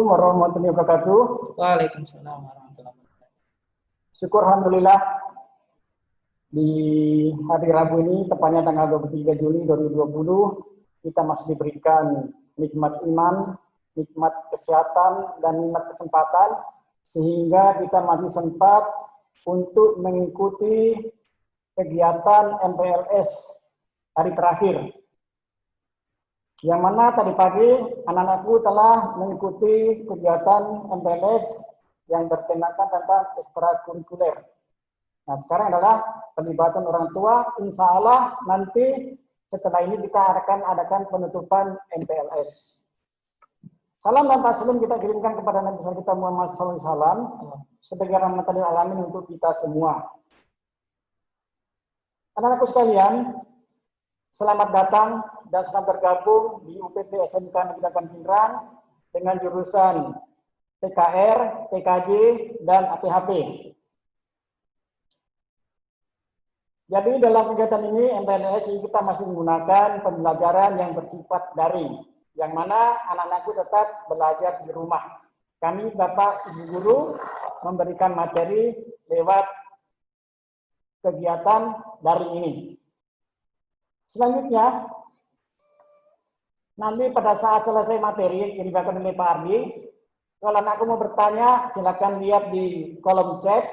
Assalamualaikum warahmatullahi wabarakatuh. Waalaikumsalam warahmatullahi wabarakatuh. Syukur alhamdulillah di hari Rabu ini, tepatnya tanggal 23 Juli 2020, kita masih diberikan nikmat iman, nikmat kesehatan, dan nikmat kesempatan, sehingga kita masih sempat untuk mengikuti kegiatan MPLS hari terakhir. Yang mana tadi pagi anak-anakku telah mengikuti kegiatan MPLS yang bertemakan tentang ekstrakurikuler. Nah, sekarang adalah pelibatan orang tua. Insya Allah nanti setelah ini kita akan adakan penutupan MPLS. Salam dan taslim kita kirimkan kepada Nabi kita Muhammad SAW sebagai rahmatan lil alamin untuk kita semua. Anak-anakku sekalian, selamat datang dan selamat bergabung di UPT SMK Negeri Pindrang dengan jurusan TKR, TKJ, dan APHP. Jadi dalam kegiatan ini MPLS kita masih menggunakan pembelajaran yang bersifat daring, yang mana anak-anakku tetap belajar di rumah. Kami Bapak Ibu Guru memberikan materi lewat kegiatan daring ini. Selanjutnya, nanti pada saat selesai materi yang diberikan oleh Pak Ardi, kalau anakku mau bertanya, silakan lihat di kolom chat,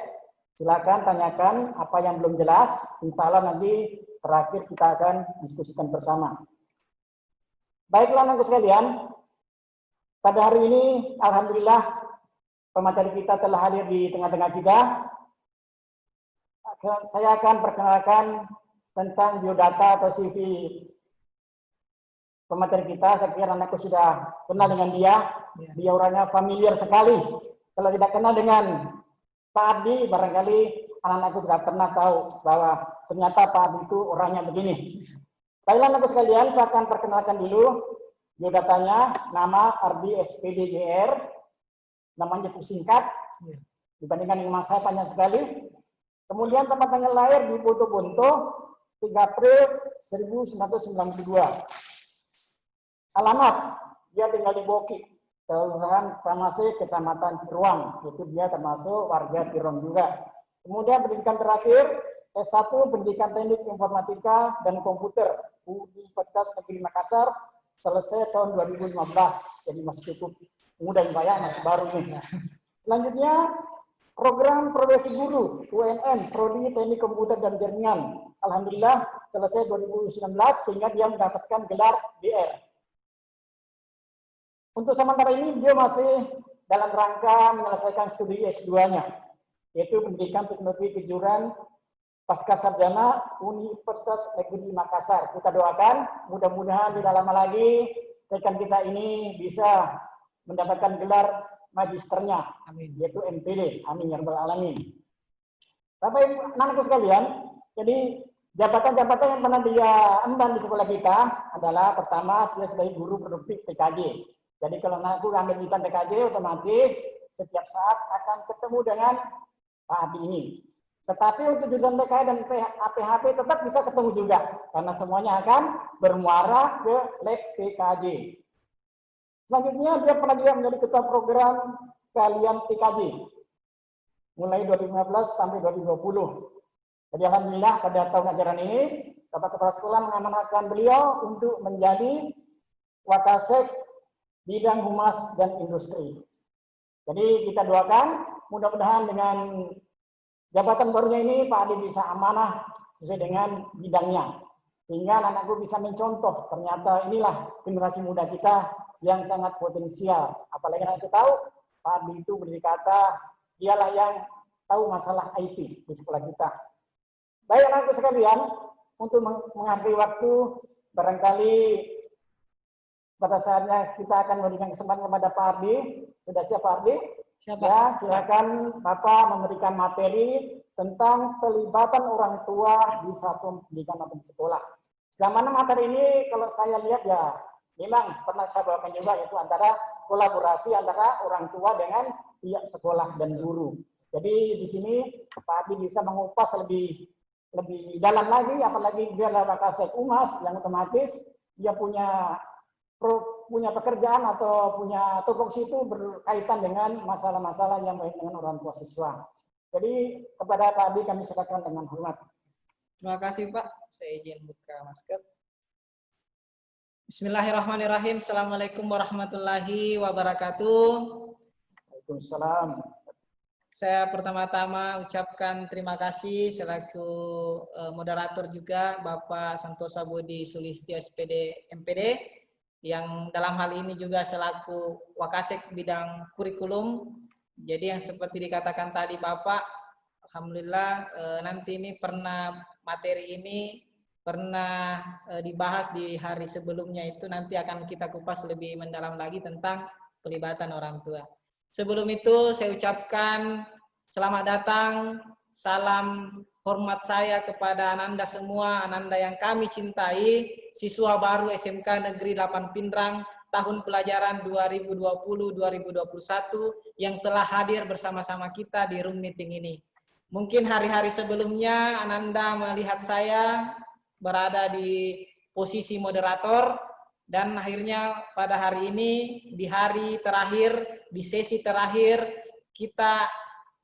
silakan tanyakan apa yang belum jelas. Insya Allah nanti terakhir kita akan diskusikan bersama. Baiklah anakku sekalian, pada hari ini alhamdulillah pemateri kita telah hadir di tengah-tengah kita. Saya akan perkenalkan tentang biodata atau CV pemateri kita. Saya kira anakku sudah kenal dengan dia. Dia orangnya familiar sekali. Kalau tidak kenal dengan Pak Ardi, barangkali anak-anakku tidak pernah tahu bahwa ternyata Pak Ardi itu orangnya begini. Baiklah anakku sekalian, saya akan perkenalkan dulu biodatanya. Nama Ardi SPD JR, namanya singkat, dibandingkan dengan saya panjang sekali. Kemudian tempat tanggal lahir di Ponto 3 April 1992. Alamat, dia tinggal di Boki, Kelurahan Kramase, Kecamatan Ciruang. Itu dia termasuk warga Ciruang juga. Kemudian pendidikan terakhir, S1 Pendidikan Teknik Informatika dan Komputer, Universitas Negeri Makassar, selesai tahun 2015. Jadi masih cukup muda Pak ya, masih baru nih. Selanjutnya, program profesi guru, UNN, Prodi Teknik Komputer dan Jaringan. Alhamdulillah selesai 2019 sehingga dia mendapatkan gelar DR. Untuk sementara ini dia masih dalam rangka menyelesaikan studi S2-nya, yaitu Pendidikan Teknologi Kejuruan Pasca Sarjana Universitas Negeri Makassar. Kita doakan mudah-mudahan tidak lama lagi rekan kita ini bisa mendapatkan gelar magisternya, amin, yaitu MPD, amin ya rabbal alamin. Bapak Ibu anakku sekalian, jadi jabatan-jabatan yang pernah dia emban di sekolah kita adalah pertama dia sebagai guru produktif TKJ. Jadi kalau anakku ambil jurusan TKJ, otomatis setiap saat akan ketemu dengan Pak Adi ini. Tetapi untuk jurusan PKJ dan APHP tetap bisa ketemu juga, karena semuanya akan bermuara ke lab TKJ. Selanjutnya dia pernah juga menjadi ketua program keahlian TKJ mulai 2015 sampai 2020. Jadi alhamdulillah pada tahun ajaran ini Bapak Kepala Sekolah mengamanatkan beliau untuk menjadi Wakasek bidang humas dan industri. Jadi kita doakan mudah-mudahan dengan jabatan barunya ini Pak Adi bisa amanah sesuai dengan bidangnya, sehingga anak-anakku bisa mencontoh ternyata inilah generasi muda kita yang sangat potensial. Apalagi kita tahu Pak Adi itu berkata dialah yang tahu masalah IT di sekolah kita. Baik anak-anakku sekalian, untuk menghargai waktu, barangkali pada saatnya kita akan memberikan kesempatan kepada Pak Ardi. Sudah siap Pak Ardi? Siap. Ya, silakan Bapak memberikan materi tentang pelibatan orang tua di satuan pendidikan atau di sekolah. Yang mana materi ini kalau saya lihat ya memang pernah saya bawakan juga, yaitu antara kolaborasi antara orang tua dengan pihak sekolah dan guru. Jadi di sini Pak Ardi bisa mengupas lebih dalam lagi, apalagi dia adalah Wakasek Umas yang otomatis dia punya punya pekerjaan atau punya tupoksi itu berkaitan dengan masalah-masalah yang baik dengan orang tua siswa. Jadi kepada Pak Adi kami silakan dengan hormat. Terima kasih Pak. Saya izin buka masker. Bismillahirrahmanirrahim. Assalamualaikum warahmatullahi wabarakatuh. Waalaikumsalam. Saya pertama-tama ucapkan terima kasih selaku moderator juga Bapak Santosa Budi Sulistyo SPD MPD yang dalam hal ini juga selaku Wakasek bidang kurikulum. Jadi yang seperti dikatakan tadi Bapak, alhamdulillah nanti ini materi ini pernah dibahas di hari sebelumnya, itu nanti akan kita kupas lebih mendalam lagi tentang pelibatan orang tua. Sebelum itu saya ucapkan selamat datang, salam hormat saya kepada Ananda semua, Ananda yang kami cintai, siswa baru SMK Negeri 8 Pindrang tahun pelajaran 2020-2021 yang telah hadir bersama-sama kita di room meeting ini. Mungkin hari-hari sebelumnya Ananda melihat saya berada di posisi moderator, dan akhirnya pada hari ini, di hari terakhir, di sesi terakhir, kita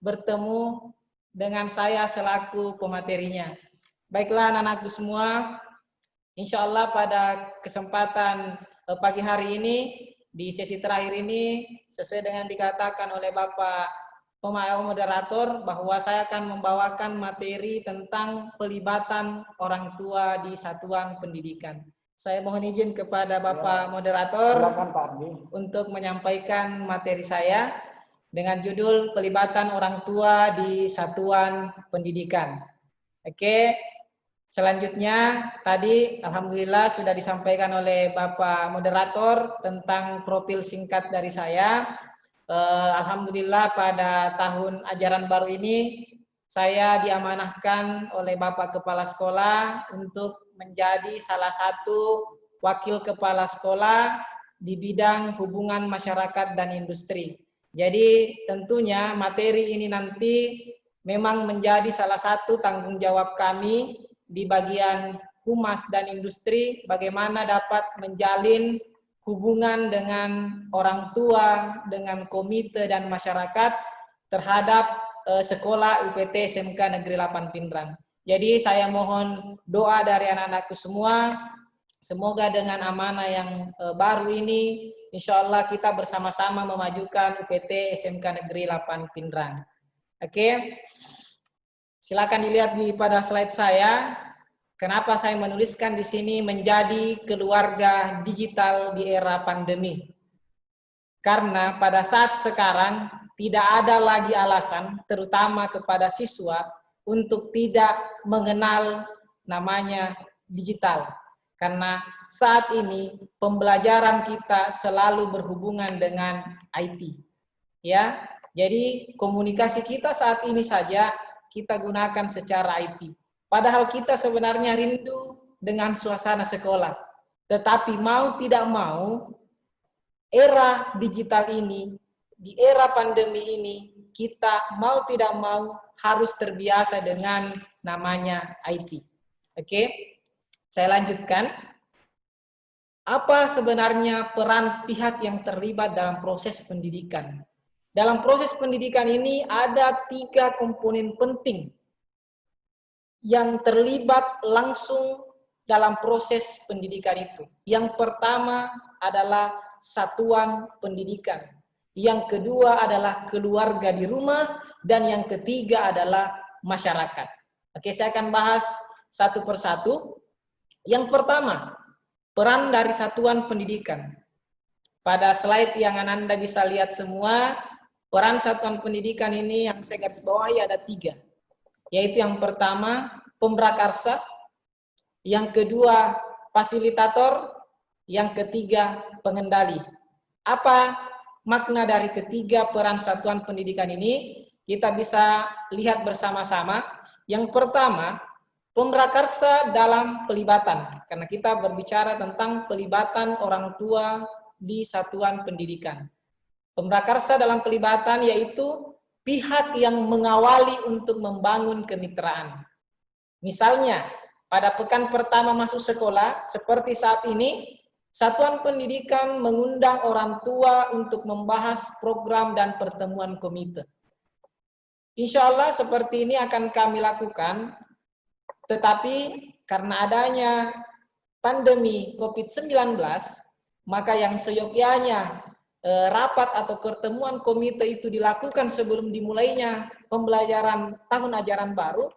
bertemu dengan saya selaku pematerinya. Baiklah anak-anakku semua, insya Allah pada kesempatan pagi hari ini, di sesi terakhir ini, sesuai dengan dikatakan oleh Bapak moderator, bahwa saya akan membawakan materi tentang pelibatan orang tua di satuan pendidikan. Saya mohon izin kepada Bapak moderator Silakan Pak Adi untuk menyampaikan materi saya dengan judul pelibatan orang tua di satuan pendidikan. Oke, selanjutnya tadi alhamdulillah sudah disampaikan oleh Bapak moderator tentang profil singkat dari saya. Alhamdulillah pada tahun ajaran baru ini saya diamanahkan oleh Bapak Kepala Sekolah untuk menjadi salah satu wakil kepala sekolah di bidang hubungan masyarakat dan industri. Jadi tentunya materi ini nanti memang menjadi salah satu tanggung jawab kami di bagian humas dan industri, bagaimana dapat menjalin hubungan dengan orang tua, dengan komite dan masyarakat terhadap sekolah UPT SMK Negeri 8 Pindrang. Jadi saya mohon doa dari anak-anakku semua, semoga dengan amanah yang baru ini, insya Allah kita bersama-sama memajukan UPT SMK Negeri 8 Pindrang. Oke, silakan dilihat pada slide saya. Kenapa saya menuliskan di sini menjadi keluarga digital di era pandemi? Karena pada saat sekarang tidak ada lagi alasan, terutama kepada siswa, untuk tidak mengenal namanya digital. Karena saat ini pembelajaran kita selalu berhubungan dengan IT. Ya, jadi komunikasi kita saat ini saja kita gunakan secara IT. Padahal kita sebenarnya rindu dengan suasana sekolah. Tetapi mau tidak mau, era digital ini, di era pandemi ini, kita mau tidak mau harus terbiasa dengan namanya IT. Oke, saya lanjutkan. Apa sebenarnya peran pihak yang terlibat dalam proses pendidikan? Dalam proses pendidikan ini ada 3 komponen penting yang terlibat langsung dalam proses pendidikan itu. Yang pertama adalah satuan pendidikan. Yang kedua adalah keluarga di rumah, dan yang ketiga adalah masyarakat. Oke, saya akan bahas satu persatu. Yang pertama, peran dari satuan pendidikan. Pada slide yang Anda bisa lihat semua, peran satuan pendidikan ini yang saya garis bawahi ada 3. Yaitu yang pertama, pemrakarsa, yang kedua, fasilitator, yang ketiga, pengendali. Apa makna dari ketiga peran satuan pendidikan ini? Kita bisa lihat bersama-sama. Yang pertama, pemrakarsa dalam pelibatan. Karena kita berbicara tentang pelibatan orang tua di satuan pendidikan. Pemrakarsa dalam pelibatan yaitu pihak yang mengawali untuk membangun kemitraan. Misalnya, pada pekan pertama masuk sekolah, seperti saat ini, Satuan pendidikan mengundang orang tua untuk membahas program dan pertemuan komite. Insya Allah seperti ini akan kami lakukan, tetapi karena adanya pandemi COVID-19, maka yang seyogyanya rapat atau pertemuan komite itu dilakukan sebelum dimulainya pembelajaran tahun ajaran baru,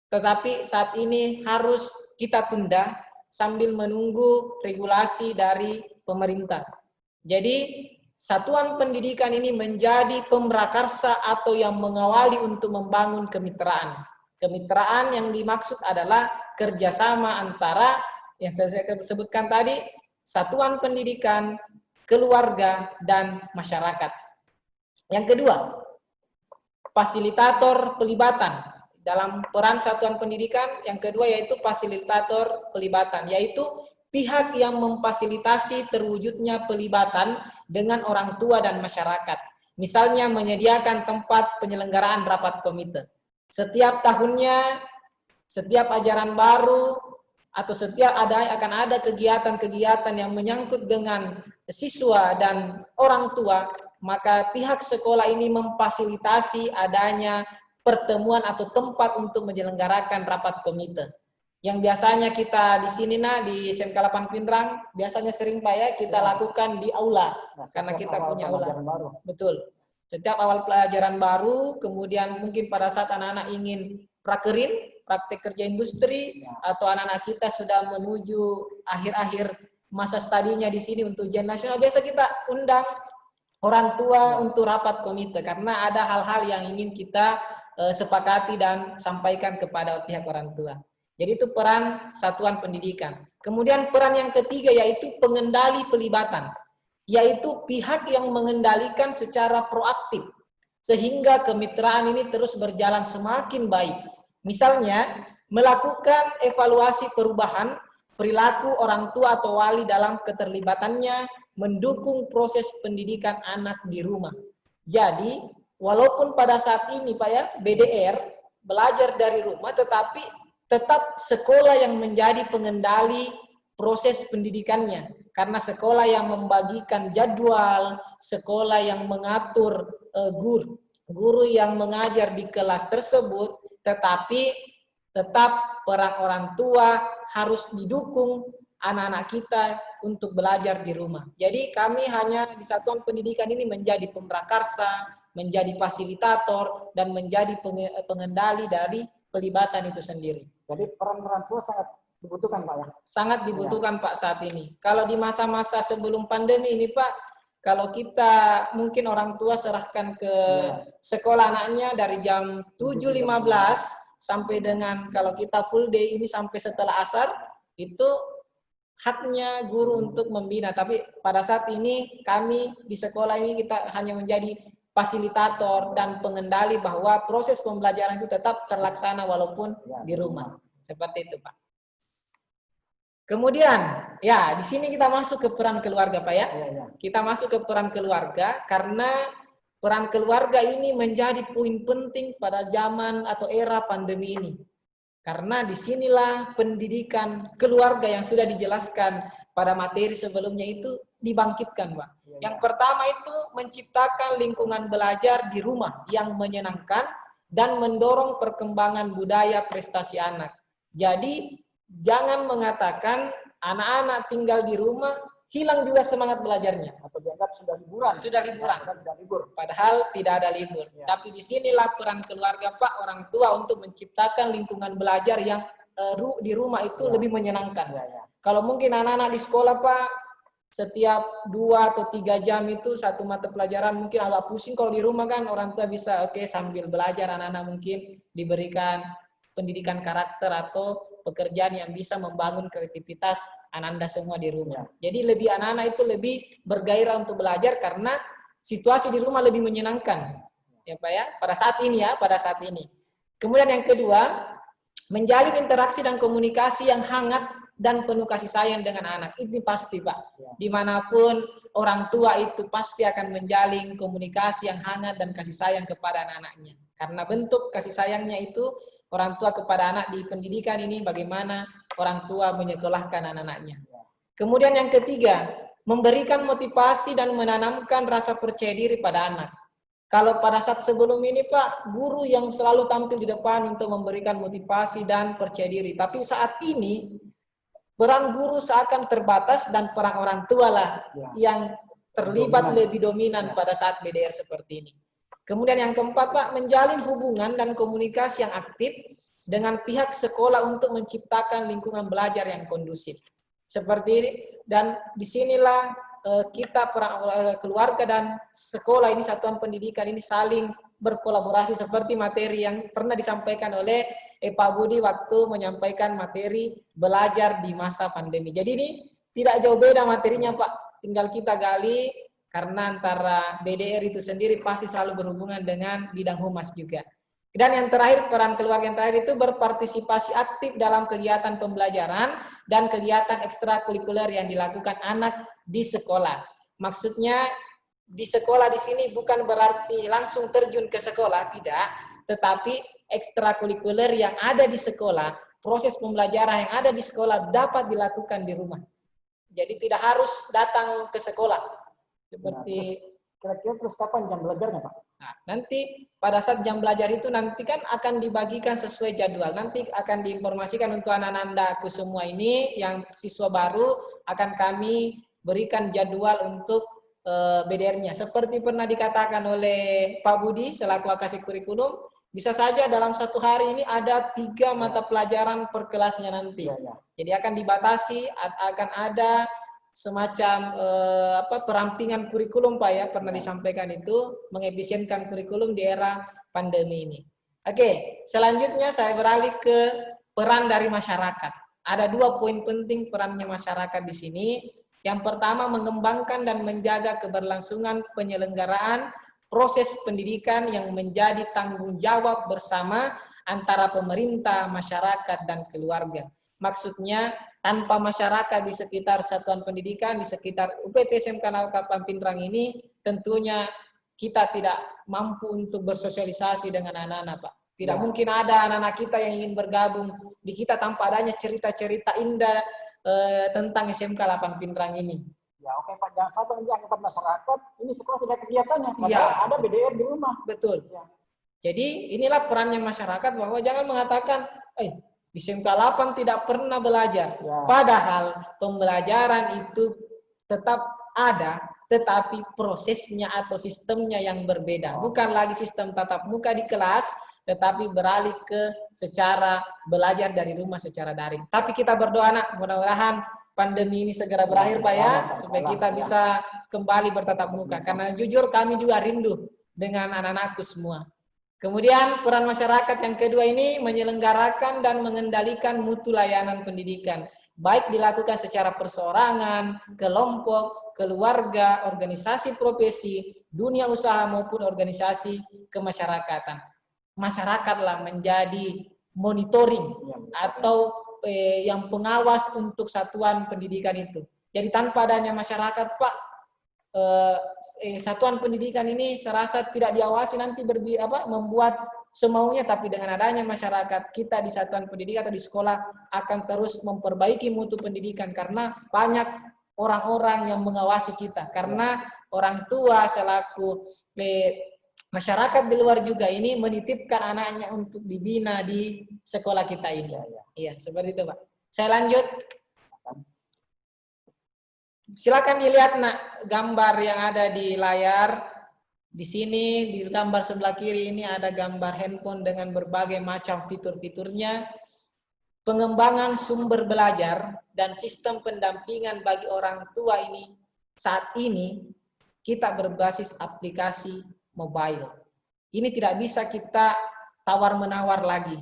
tetapi saat ini harus kita tunda sambil menunggu regulasi dari pemerintah. Jadi satuan pendidikan ini menjadi pemrakarsa atau yang mengawali untuk membangun kemitraan. Kemitraan yang dimaksud adalah kerjasama antara yang saya sebutkan tadi, satuan pendidikan, keluarga, dan masyarakat. Yang kedua, fasilitator pelibatan. Dalam peran satuan pendidikan, yang kedua yaitu fasilitator pelibatan, yaitu pihak yang memfasilitasi terwujudnya pelibatan dengan orang tua dan masyarakat. Misalnya menyediakan tempat penyelenggaraan rapat komite. Setiap tahunnya, setiap ajaran baru, atau setiap akan ada kegiatan-kegiatan yang menyangkut dengan siswa dan orang tua, maka pihak sekolah ini memfasilitasi adanya pertemuan atau tempat untuk menyelenggarakan rapat komite. Yang biasanya kita di sini di SMK 8 Pindrang, biasanya sering Pak ya, kita lakukan di aula. Karena kita punya aula. Betul. Setiap awal pelajaran baru, kemudian mungkin pada saat anak-anak ingin prakerin, praktek kerja industri, atau anak-anak kita sudah menuju akhir-akhir masa studinya di sini untuk ujian nasional, biasa kita undang orang tua untuk rapat komite, karena ada hal-hal yang ingin kita sepakati dan sampaikan kepada pihak orang tua. Jadi itu peran satuan pendidikan. Kemudian peran yang ketiga yaitu pengendali pelibatan, yaitu pihak yang mengendalikan secara proaktif sehingga kemitraan ini terus berjalan semakin baik. Misalnya melakukan evaluasi perubahan perilaku orang tua atau wali dalam keterlibatannya mendukung proses pendidikan anak di rumah. Jadi walaupun pada saat ini Pak ya, BDR belajar dari rumah, tetapi tetap sekolah yang menjadi pengendali proses pendidikannya. Karena sekolah yang membagikan jadwal, sekolah yang mengatur guru yang mengajar di kelas tersebut, tetapi tetap peran orang tua harus didukung anak-anak kita untuk belajar di rumah. Jadi kami hanya di satuan pendidikan ini menjadi pemrakarsa, menjadi fasilitator, dan menjadi pengendali dari pelibatan itu sendiri. Jadi peran orang tua sangat dibutuhkan Pak ya? Sangat dibutuhkan Pak saat ini. Kalau di masa-masa sebelum pandemi ini Pak, kalau kita mungkin orang tua serahkan ke sekolah anaknya dari jam 7.15 sampai dengan kalau kita full day ini sampai setelah asar, itu haknya guru untuk membina. Tapi pada saat ini kami di sekolah ini kita hanya menjadi fasilitator dan pengendali bahwa proses pembelajaran itu tetap terlaksana walaupun di rumah. Seperti itu Pak. Kemudian, ya di sini kita masuk ke peran keluarga Pak ya. Kita masuk ke peran keluarga karena peran keluarga ini menjadi poin penting pada zaman atau era pandemi ini. Karena disinilah pendidikan keluarga yang sudah dijelaskan pada materi sebelumnya itu dibangkitkan, Pak. Yang pertama itu menciptakan lingkungan belajar di rumah yang menyenangkan dan mendorong perkembangan budaya prestasi anak. Jadi jangan mengatakan anak-anak tinggal di rumah hilang juga semangat belajarnya. Atau dianggap sudah liburan. Sudah liburan. Sudah libur. Padahal tidak ada libur. Tapi disinilah peran keluarga Pak, orang tua untuk menciptakan lingkungan belajar yang di rumah itu lebih menyenangkan. Kalau mungkin anak-anak di sekolah Pak, setiap 2 atau 3 jam itu satu mata pelajaran mungkin agak pusing. Kalau di rumah kan orang tua bisa sambil belajar, anak-anak mungkin diberikan pendidikan karakter atau pekerjaan yang bisa membangun kreativitas anak-anak semua di rumah. Jadi lebih anak-anak itu lebih bergairah untuk belajar karena situasi di rumah lebih menyenangkan. Ya Pak ya, pada saat ini ya, pada saat ini. Kemudian yang kedua, menjalin interaksi dan komunikasi yang hangat dan penuh kasih sayang dengan anak. Ini pasti Pak. Dimanapun orang tua itu pasti akan menjalin komunikasi yang hangat dan kasih sayang kepada anak-anaknya. Karena bentuk kasih sayangnya itu orang tua kepada anak di pendidikan ini bagaimana orang tua menyekolahkan anak-anaknya. Kemudian yang ketiga, memberikan motivasi dan menanamkan rasa percaya diri pada anak. Kalau pada saat sebelum ini Pak, guru yang selalu tampil di depan untuk memberikan motivasi dan percaya diri. Tapi saat ini, peran guru seakan terbatas dan peran orang tua lah yang terlibat lebih dominan pada saat BDR seperti ini. Kemudian yang keempat Pak, menjalin hubungan dan komunikasi yang aktif dengan pihak sekolah untuk menciptakan lingkungan belajar yang kondusif. Seperti ini, dan disinilah kita keluarga dan sekolah ini, satuan pendidikan ini saling berkolaborasi seperti materi yang pernah disampaikan oleh Pak Budi waktu menyampaikan materi belajar di masa pandemi. Jadi ini tidak jauh beda materinya Pak, tinggal kita gali karena antara BDR itu sendiri pasti selalu berhubungan dengan bidang humas juga. Dan yang terakhir, peran keluarga yang terakhir itu berpartisipasi aktif dalam kegiatan pembelajaran dan kegiatan ekstrakurikuler yang dilakukan anak di sekolah. Maksudnya di sekolah di sini bukan berarti langsung terjun ke sekolah, tidak, tetapi ekstrakurikuler yang ada di sekolah, proses pembelajaran yang ada di sekolah dapat dilakukan di rumah. Jadi tidak harus datang ke sekolah. Seperti kira-kira terus kapan jam belajarnya Pak? Nah, nanti pada saat jam belajar itu nanti kan akan dibagikan sesuai jadwal. Nanti akan diinformasikan untuk anak-anak aku semua ini yang siswa baru akan kami berikan jadwal untuk BDR-nya. Seperti pernah dikatakan oleh Pak Budi selaku Wakasih Kurikulum, bisa saja dalam satu hari ini ada 3 mata pelajaran per kelasnya nanti. Jadi akan dibatasi, akan ada semacam perampingan kurikulum Pak ya, pernah disampaikan itu mengefisienkan kurikulum di era pandemi ini. Oke, selanjutnya saya beralih ke peran dari masyarakat. Ada 2 poin penting perannya masyarakat di sini. Yang pertama, mengembangkan dan menjaga keberlangsungan penyelenggaraan proses pendidikan yang menjadi tanggung jawab bersama antara pemerintah, masyarakat, dan keluarga. Maksudnya tanpa masyarakat di sekitar satuan pendidikan, di sekitar UPT SMK Nauka Pindrang ini, tentunya kita tidak mampu untuk bersosialisasi dengan anak-anak Pak. Tidak mungkin ada anak-anak kita yang ingin bergabung di kita tanpa adanya cerita-cerita indah tentang SMK 8 Pindrang ini. Ya oke Pak, jangan sampai dianggap masyarakat, ini sekolah tidak kegiatannya, ada BDR di rumah. Betul. Ya. Jadi inilah perannya masyarakat, bahwa jangan mengatakan, di SMK 8 tidak pernah belajar. Padahal pembelajaran itu tetap ada, tetapi prosesnya atau sistemnya yang berbeda. Bukan lagi sistem tatap muka di kelas, tetapi beralih ke secara belajar dari rumah secara daring. Tapi kita berdoa nak, mudah-mudahan pandemi ini segera berakhir Pak ya, supaya kita bisa kembali bertatap muka. Karena jujur kami juga rindu dengan anak-anakku semua. Kemudian peran masyarakat yang kedua ini menyelenggarakan dan mengendalikan mutu layanan pendidikan. Baik dilakukan secara perseorangan, kelompok, keluarga, organisasi profesi, dunia usaha maupun organisasi kemasyarakatan. Masyarakatlah menjadi monitoring atau yang pengawas untuk satuan pendidikan itu. Jadi tanpa adanya masyarakat Pak, satuan pendidikan ini serasa tidak diawasi, nanti membuat semaunya. Tapi dengan adanya masyarakat, kita di satuan pendidikan atau di sekolah akan terus memperbaiki mutu pendidikan, karena banyak orang-orang yang mengawasi kita, karena orang tua selaku masyarakat di luar juga ini menitipkan anaknya untuk dibina di sekolah kita ini. Iya, seperti itu Pak. Saya lanjut. Silakan dilihat nak gambar yang ada di layar. Di sini di gambar sebelah kiri ini ada gambar handphone dengan berbagai macam fitur-fiturnya. Pengembangan sumber belajar dan sistem pendampingan bagi orang tua ini saat ini kita berbasis aplikasi mobile. Ini tidak bisa kita tawar-menawar lagi.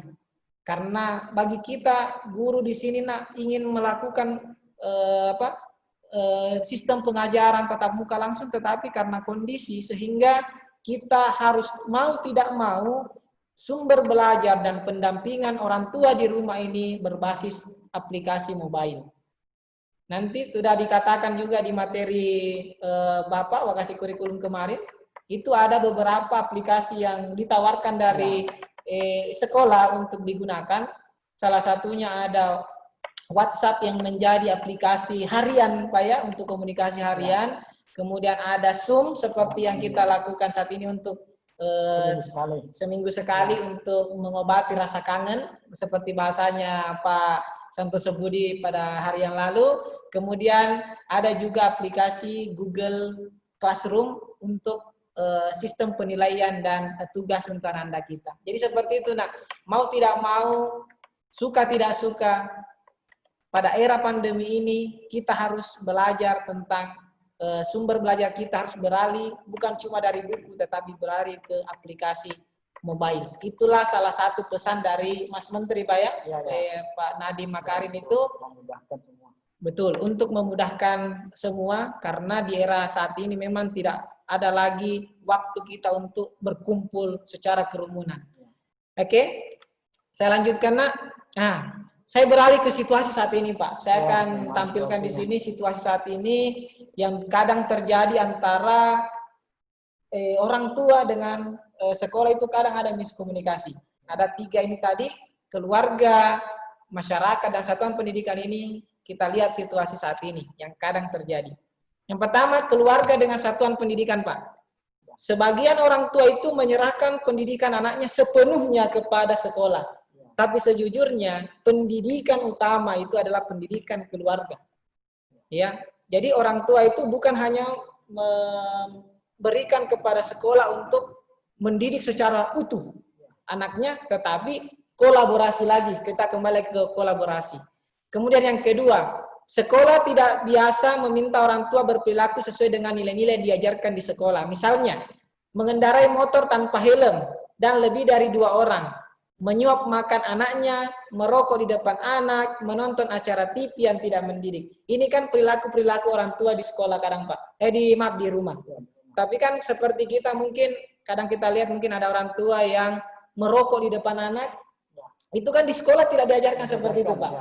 Karena bagi kita guru di sini nak ingin melakukan sistem pengajaran tatap muka langsung, tetapi karena kondisi sehingga kita harus mau tidak mau sumber belajar dan pendampingan orang tua di rumah ini berbasis aplikasi mobile. Nanti sudah dikatakan juga di materi Bapak Wakasih Kurikulum kemarin, itu ada beberapa aplikasi yang ditawarkan dari sekolah untuk digunakan. Salah satunya ada WhatsApp yang menjadi aplikasi harian Pak ya, untuk komunikasi harian. Kemudian ada Zoom seperti yang kita lakukan saat ini untuk seminggu sekali untuk mengobati rasa kangen seperti bahasanya Pak Santoso Budi pada hari yang lalu. Kemudian ada juga aplikasi Google Classroom untuk sistem penilaian dan tugas untuk anak kita. Jadi seperti itu nak, mau tidak mau, suka tidak suka, pada era pandemi ini kita harus belajar tentang sumber belajar kita harus beralih bukan cuma dari buku tetapi beralih ke aplikasi mobile. Itulah salah satu pesan dari Mas Menteri Pak ya, Pak Nadiem Makarim itu memudahkan semua. Betul, untuk memudahkan semua karena di era saat ini memang tidak ada lagi waktu kita untuk berkumpul secara kerumunan. Oke, saya lanjutkan nak. Nah, saya beralih ke situasi saat ini Pak. Saya akan tampilkan di sini situasi saat ini yang kadang terjadi antara orang tua dengan sekolah itu kadang ada miskomunikasi. Ada 3 ini tadi, keluarga, masyarakat, dan satuan pendidikan ini kita lihat situasi saat ini yang kadang terjadi. Yang pertama, keluarga dengan satuan pendidikan Pak. Sebagian orang tua itu menyerahkan pendidikan anaknya sepenuhnya kepada sekolah. Tapi sejujurnya pendidikan utama itu adalah pendidikan keluarga. Ya, jadi orang tua itu bukan hanya memberikan kepada sekolah untuk mendidik secara utuh anaknya, tetapi kolaborasi lagi. Kita kembali ke kolaborasi. Kemudian yang kedua, sekolah tidak biasa meminta orang tua berperilaku sesuai dengan nilai-nilai yang diajarkan di sekolah. Misalnya, mengendarai motor tanpa helm dan lebih dari 2 orang. Menyuap makan anaknya, merokok di depan anak, menonton acara TV yang tidak mendidik. Ini kan perilaku-perilaku orang tua di sekolah kadang Pak. Di rumah. Tapi kan seperti kita mungkin, kadang kita lihat mungkin ada orang tua yang merokok di depan anak. Itu kan di sekolah tidak diajarkan seperti itu Pak.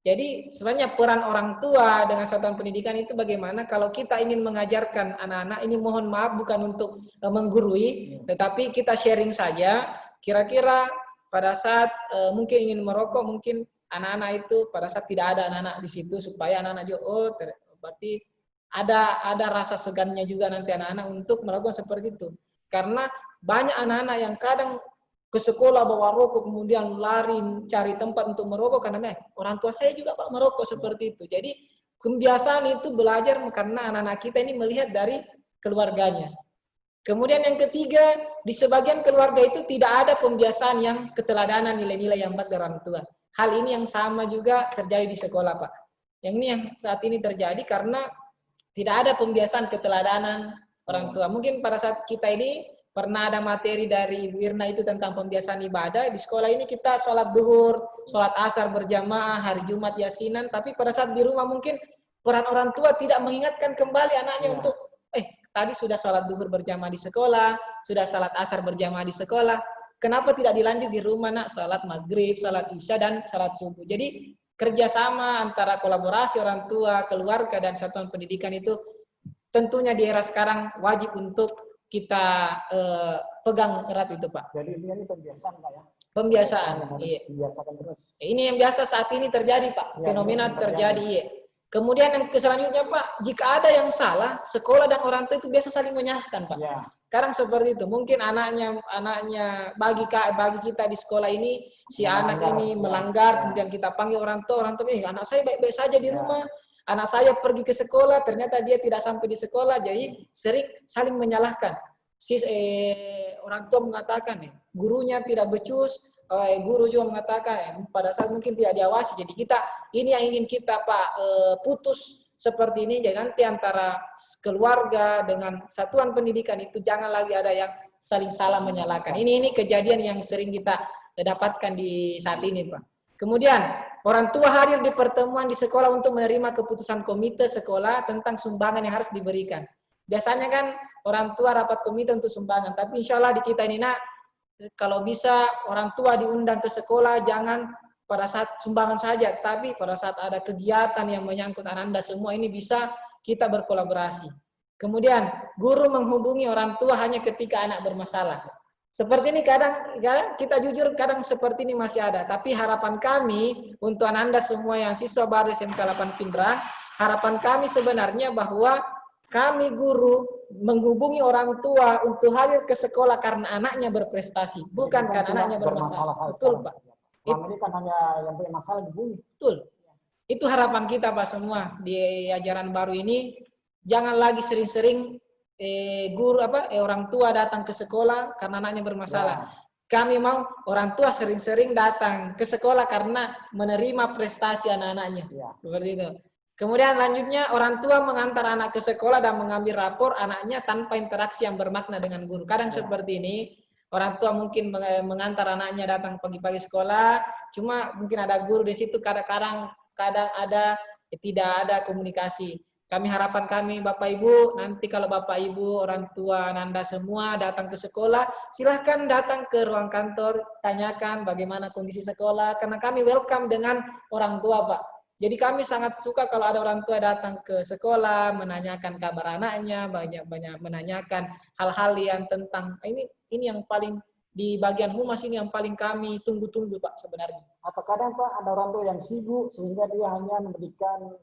Jadi sebenarnya peran orang tua dengan satuan pendidikan itu bagaimana kalau kita ingin mengajarkan anak-anak, ini mohon maaf bukan untuk menggurui, tetapi kita sharing saja, kira-kira pada saat mungkin ingin merokok, mungkin anak-anak itu pada saat tidak ada anak-anak di situ supaya anak-anak juga berarti ada rasa segannya juga nanti anak-anak untuk melakukan seperti itu. Karena banyak anak-anak yang kadang ke sekolah bawa rokok kemudian lari cari tempat untuk merokok karena orang tua saya juga Pak merokok seperti itu. Jadi kebiasaan itu belajar karena anak-anak kita ini melihat dari keluarganya. Kemudian yang ketiga, di sebagian keluarga itu tidak ada pembiasaan yang keteladanan nilai-nilai yang baik dari orang tua. Hal ini yang sama juga terjadi di sekolah Pak. Yang ini yang saat ini terjadi karena tidak ada pembiasaan keteladanan orang tua. Mungkin pada saat kita ini pernah ada materi dari Ibu Irna itu tentang pembiasaan ibadah. Di sekolah ini kita sholat duhur, sholat asar berjamaah, hari Jumat yasinan. Tapi pada saat di rumah mungkin peran orang tua tidak mengingatkan kembali anaknya untuk tadi sudah sholat duhur berjamaah di sekolah, sudah sholat asar berjamaah di sekolah. Kenapa tidak dilanjut di rumah nak? Sholat maghrib, sholat isya, dan sholat subuh. Jadi kerjasama antara kolaborasi orang tua, keluarga, dan satuan pendidikan itu tentunya di era sekarang wajib untuk kita pegang erat itu Pak. Jadi ini pembiasaan Pak ya? Pembiasaan, iya. Dibiasakan terus. Ini yang biasa saat ini terjadi Pak, fenomena terjadi, iya. Kemudian yang selanjutnya Pak, jika ada yang salah, sekolah dan orang tua itu biasa saling menyalahkan Pak. Ya. Sekarang seperti itu, mungkin anaknya bagi kita di sekolah ini, si anak ini melanggar, kemudian kita panggil orang tua, anak saya baik-baik saja di rumah, anak saya pergi ke sekolah, ternyata dia tidak sampai di sekolah, jadi sering saling menyalahkan. Orang tua mengatakan, gurunya tidak becus, guru juga mengatakan pada saat mungkin tidak diawasi. Jadi kita ini yang ingin kita Pak putus seperti ini. Jadi nanti antara keluarga dengan satuan pendidikan itu jangan lagi ada yang saling salah menyalahkan. Ini kejadian yang sering kita dapatkan di saat ini Pak. Kemudian orang tua hadir di pertemuan di sekolah untuk menerima keputusan komite sekolah tentang sumbangan yang harus diberikan. Biasanya kan orang tua rapat komite untuk sumbangan, tapi insya Allah di kita ini nak, kalau bisa orang tua diundang ke sekolah, jangan pada saat sumbangan saja, tapi pada saat ada kegiatan yang menyangkut Anda semua ini bisa kita berkolaborasi. Kemudian, guru menghubungi orang tua hanya ketika anak bermasalah. Seperti ini kadang ya, kita jujur kadang seperti ini masih ada. Tapi harapan kami untuk Anda semua yang siswa baru SMK 8 Pindrang, harapan kami sebenarnya bahwa kami guru menghubungi orang tua untuk hadir ke sekolah karena anaknya berprestasi, bukan karena anaknya bermasalah. Betul, Pak. Selama ini kan hanya yang punya masalah dibully. Betul. Itu harapan kita, Pak, semua di ajaran baru ini. Jangan lagi sering-sering guru orang tua datang ke sekolah karena anaknya bermasalah. Kami mau orang tua sering-sering datang ke sekolah karena menerima prestasi anak-anaknya. Seperti itu. Kemudian lanjutnya orang tua mengantar anak ke sekolah dan mengambil rapor anaknya tanpa interaksi yang bermakna dengan guru. Kadang seperti ini, orang tua mungkin mengantar anaknya datang pagi-pagi sekolah, cuma mungkin ada guru di situ, kadang ada tidak ada komunikasi. Harapan kami Bapak Ibu, nanti kalau Bapak Ibu, orang tua Anda semua datang ke sekolah, silahkan datang ke ruang kantor, tanyakan bagaimana kondisi sekolah, karena kami welcome dengan orang tua, Pak. Jadi kami sangat suka kalau ada orang tua datang ke sekolah, menanyakan kabar anaknya, banyak menanyakan hal-hal yang tentang, ini yang paling, di bagian humas ini yang paling kami tunggu-tunggu, Pak, sebenarnya. Atau kadang, Pak, ada orang tua yang sibuk, sehingga dia hanya memberikan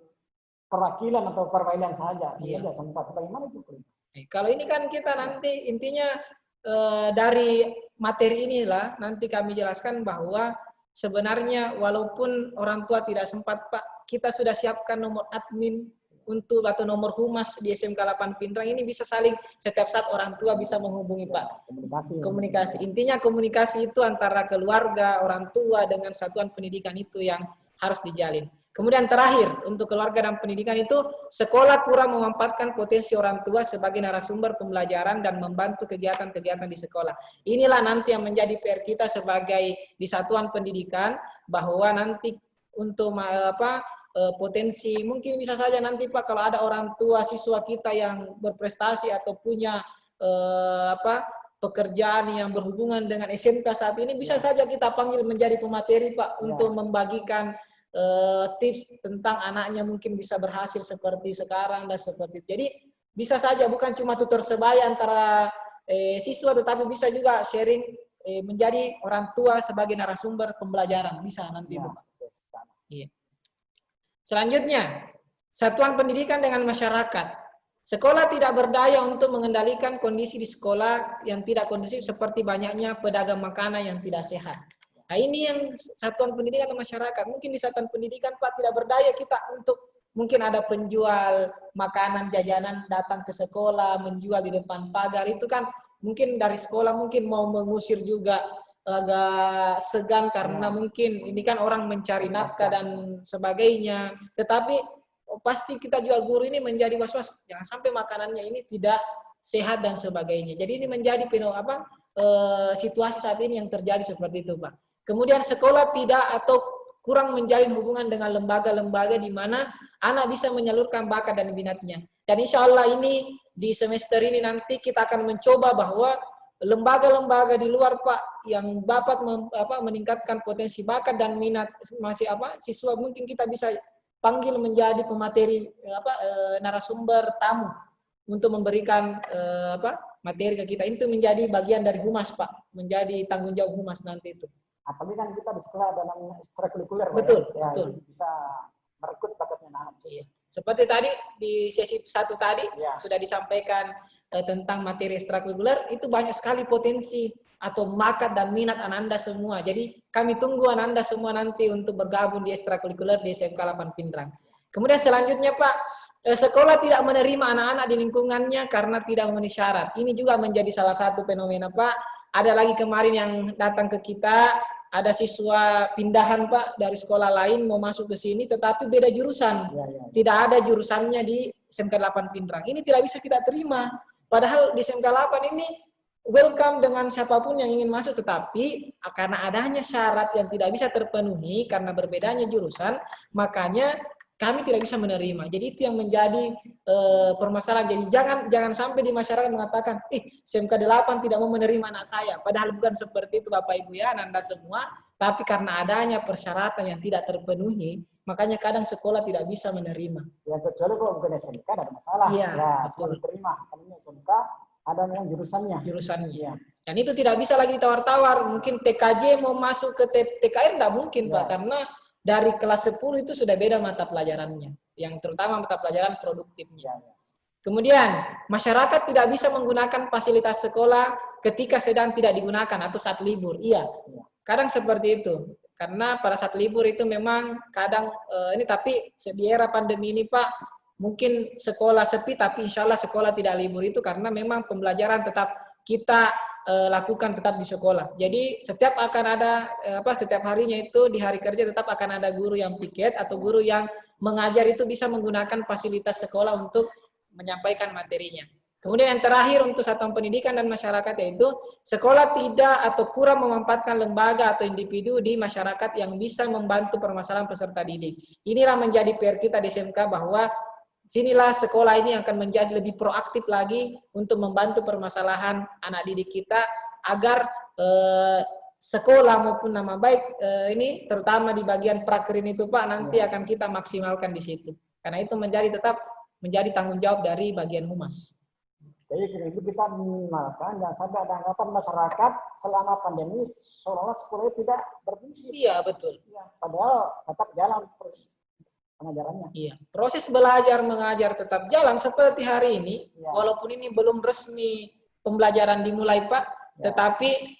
perwakilan atau perwakilan saja, sehingga sempat. Bagaimana itu? Kalau ini kan kita nanti intinya dari materi inilah nanti kami jelaskan bahwa sebenarnya walaupun orang tua tidak sempat, Pak, kita sudah siapkan nomor admin untuk atau nomor humas di SMK 8 Pindrang ini bisa saling setiap saat orang tua bisa menghubungi, Pak. Komunikasi. Intinya komunikasi itu antara keluarga, orang tua dengan satuan pendidikan itu yang harus dijalin. Kemudian terakhir, untuk keluarga dan pendidikan itu, sekolah kurang memanfaatkan potensi orang tua sebagai narasumber pembelajaran dan membantu kegiatan-kegiatan di sekolah. Inilah nanti yang menjadi PR kita sebagai di satuan pendidikan, bahwa nanti untuk potensi, mungkin bisa saja nanti, Pak, kalau ada orang tua siswa kita yang berprestasi atau punya pekerjaan yang berhubungan dengan SMK saat ini, bisa saja kita panggil menjadi pemateri, Pak, untuk membagikan tips tentang anaknya mungkin bisa berhasil seperti sekarang dan seperti itu. Jadi bisa saja bukan cuma tutor sebaya antara siswa, tetapi bisa juga sharing menjadi orang tua sebagai narasumber pembelajaran, bisa nanti, Pak. Iya. Selanjutnya, satuan pendidikan dengan masyarakat. Sekolah tidak berdaya untuk mengendalikan kondisi di sekolah yang tidak kondusif seperti banyaknya pedagang makanan yang tidak sehat. Nah, ini yang satuan pendidikan dan masyarakat. Mungkin di satuan pendidikan, Pak, tidak berdaya kita untuk mungkin ada penjual makanan jajanan datang ke sekolah, menjual di depan pagar. Itu kan mungkin dari sekolah mungkin mau mengusir juga, agak segan karena mungkin ini kan orang mencari nafkah dan sebagainya. Tetapi pasti kita juga guru ini menjadi was-was, jangan sampai makanannya ini tidak sehat dan sebagainya. Jadi ini menjadi situasi saat ini yang terjadi seperti itu, Pak. Kemudian sekolah tidak atau kurang menjalin hubungan dengan lembaga-lembaga di mana anak bisa menyalurkan bakat dan minatnya. Dan insya Allah ini di semester ini nanti kita akan mencoba bahwa lembaga-lembaga di luar, Pak, yang dapat meningkatkan potensi bakat dan minat siswa, mungkin kita bisa panggil menjadi pemateri narasumber tamu untuk memberikan materi ke kita. Itu menjadi bagian dari humas, Pak, menjadi tanggung jawab humas nanti itu. Apalagi kan kita di sekolah ada namanya ekstrakurikuler, betul, ya, betul. Bisa merekrut bakatnya anak. Iya. Seperti tadi di sesi 1 tadi sudah disampaikan tentang materi ekstrakurikuler, itu banyak sekali potensi atau bakat dan minat Anda semua. Jadi kami tunggu Anda semua nanti untuk bergabung di ekstrakurikuler di SMK 8 Pindrang. Kemudian selanjutnya, Pak, sekolah tidak menerima anak-anak di lingkungannya karena tidak memenuhi syarat. Ini juga menjadi salah satu fenomena, Pak. Ada lagi kemarin yang datang ke kita, ada siswa pindahan, Pak, dari sekolah lain mau masuk ke sini, tetapi beda jurusan. Tidak ada jurusannya di SMK 8 Pindrang. Ini tidak bisa kita terima. Padahal di SMK 8 ini welcome dengan siapapun yang ingin masuk, tetapi karena adanya syarat yang tidak bisa terpenuhi karena berbedanya jurusan, makanya kami tidak bisa menerima. Jadi itu yang menjadi permasalahan. Jadi jangan sampai di masyarakat mengatakan, SMK 8 tidak mau menerima anak saya. Padahal bukan seperti itu, Bapak Ibu ya, Anda semua. Tapi karena adanya persyaratan yang tidak terpenuhi, makanya kadang sekolah tidak bisa menerima. Ya, kecuali kalau bukan SMK ada masalah. Iya, ya, betul. Diterima. Karena SMK ada yang jurusannya. Jurusannya. Iya. Dan itu tidak bisa lagi ditawar-tawar. Mungkin TKJ mau masuk ke TKR nggak mungkin, Ya. Pak, karena dari kelas 10 itu sudah beda mata pelajarannya. Yang terutama mata pelajaran produktifnya. Ya. Kemudian, masyarakat tidak bisa menggunakan fasilitas sekolah ketika sedang tidak digunakan atau saat libur. Iya, kadang seperti itu. Karena pada saat libur itu memang kadang, ini tapi di era pandemi ini Pak, mungkin sekolah sepi tapi insya Allah sekolah tidak libur itu karena memang pembelajaran tetap kita lakukan tetap di sekolah. Jadi setiap akan ada, setiap harinya itu di hari kerja tetap akan ada guru yang piket atau guru yang mengajar itu bisa menggunakan fasilitas sekolah untuk menyampaikan materinya. Kemudian yang terakhir untuk satuan pendidikan dan masyarakat yaitu sekolah tidak atau kurang memanfaatkan lembaga atau individu di masyarakat yang bisa membantu permasalahan peserta didik. Inilah menjadi PR kita di SMK bahwa sinilah sekolah ini akan menjadi lebih proaktif lagi untuk membantu permasalahan anak didik kita agar sekolah maupun nama baik ini terutama di bagian prakerin itu Pak nanti akan kita maksimalkan di situ. Karena itu tetap menjadi tanggung jawab dari bagian humas. Jadi itu kita minimalkan dan sampai ada anggapan masyarakat selama pandemi seolah-olah sekolah tidak berfungsi. Iya betul. Ya, padahal tetap jalan proses pengajarannya. Iya, proses belajar mengajar tetap jalan seperti hari ini, walaupun ini belum resmi pembelajaran dimulai Pak, tetapi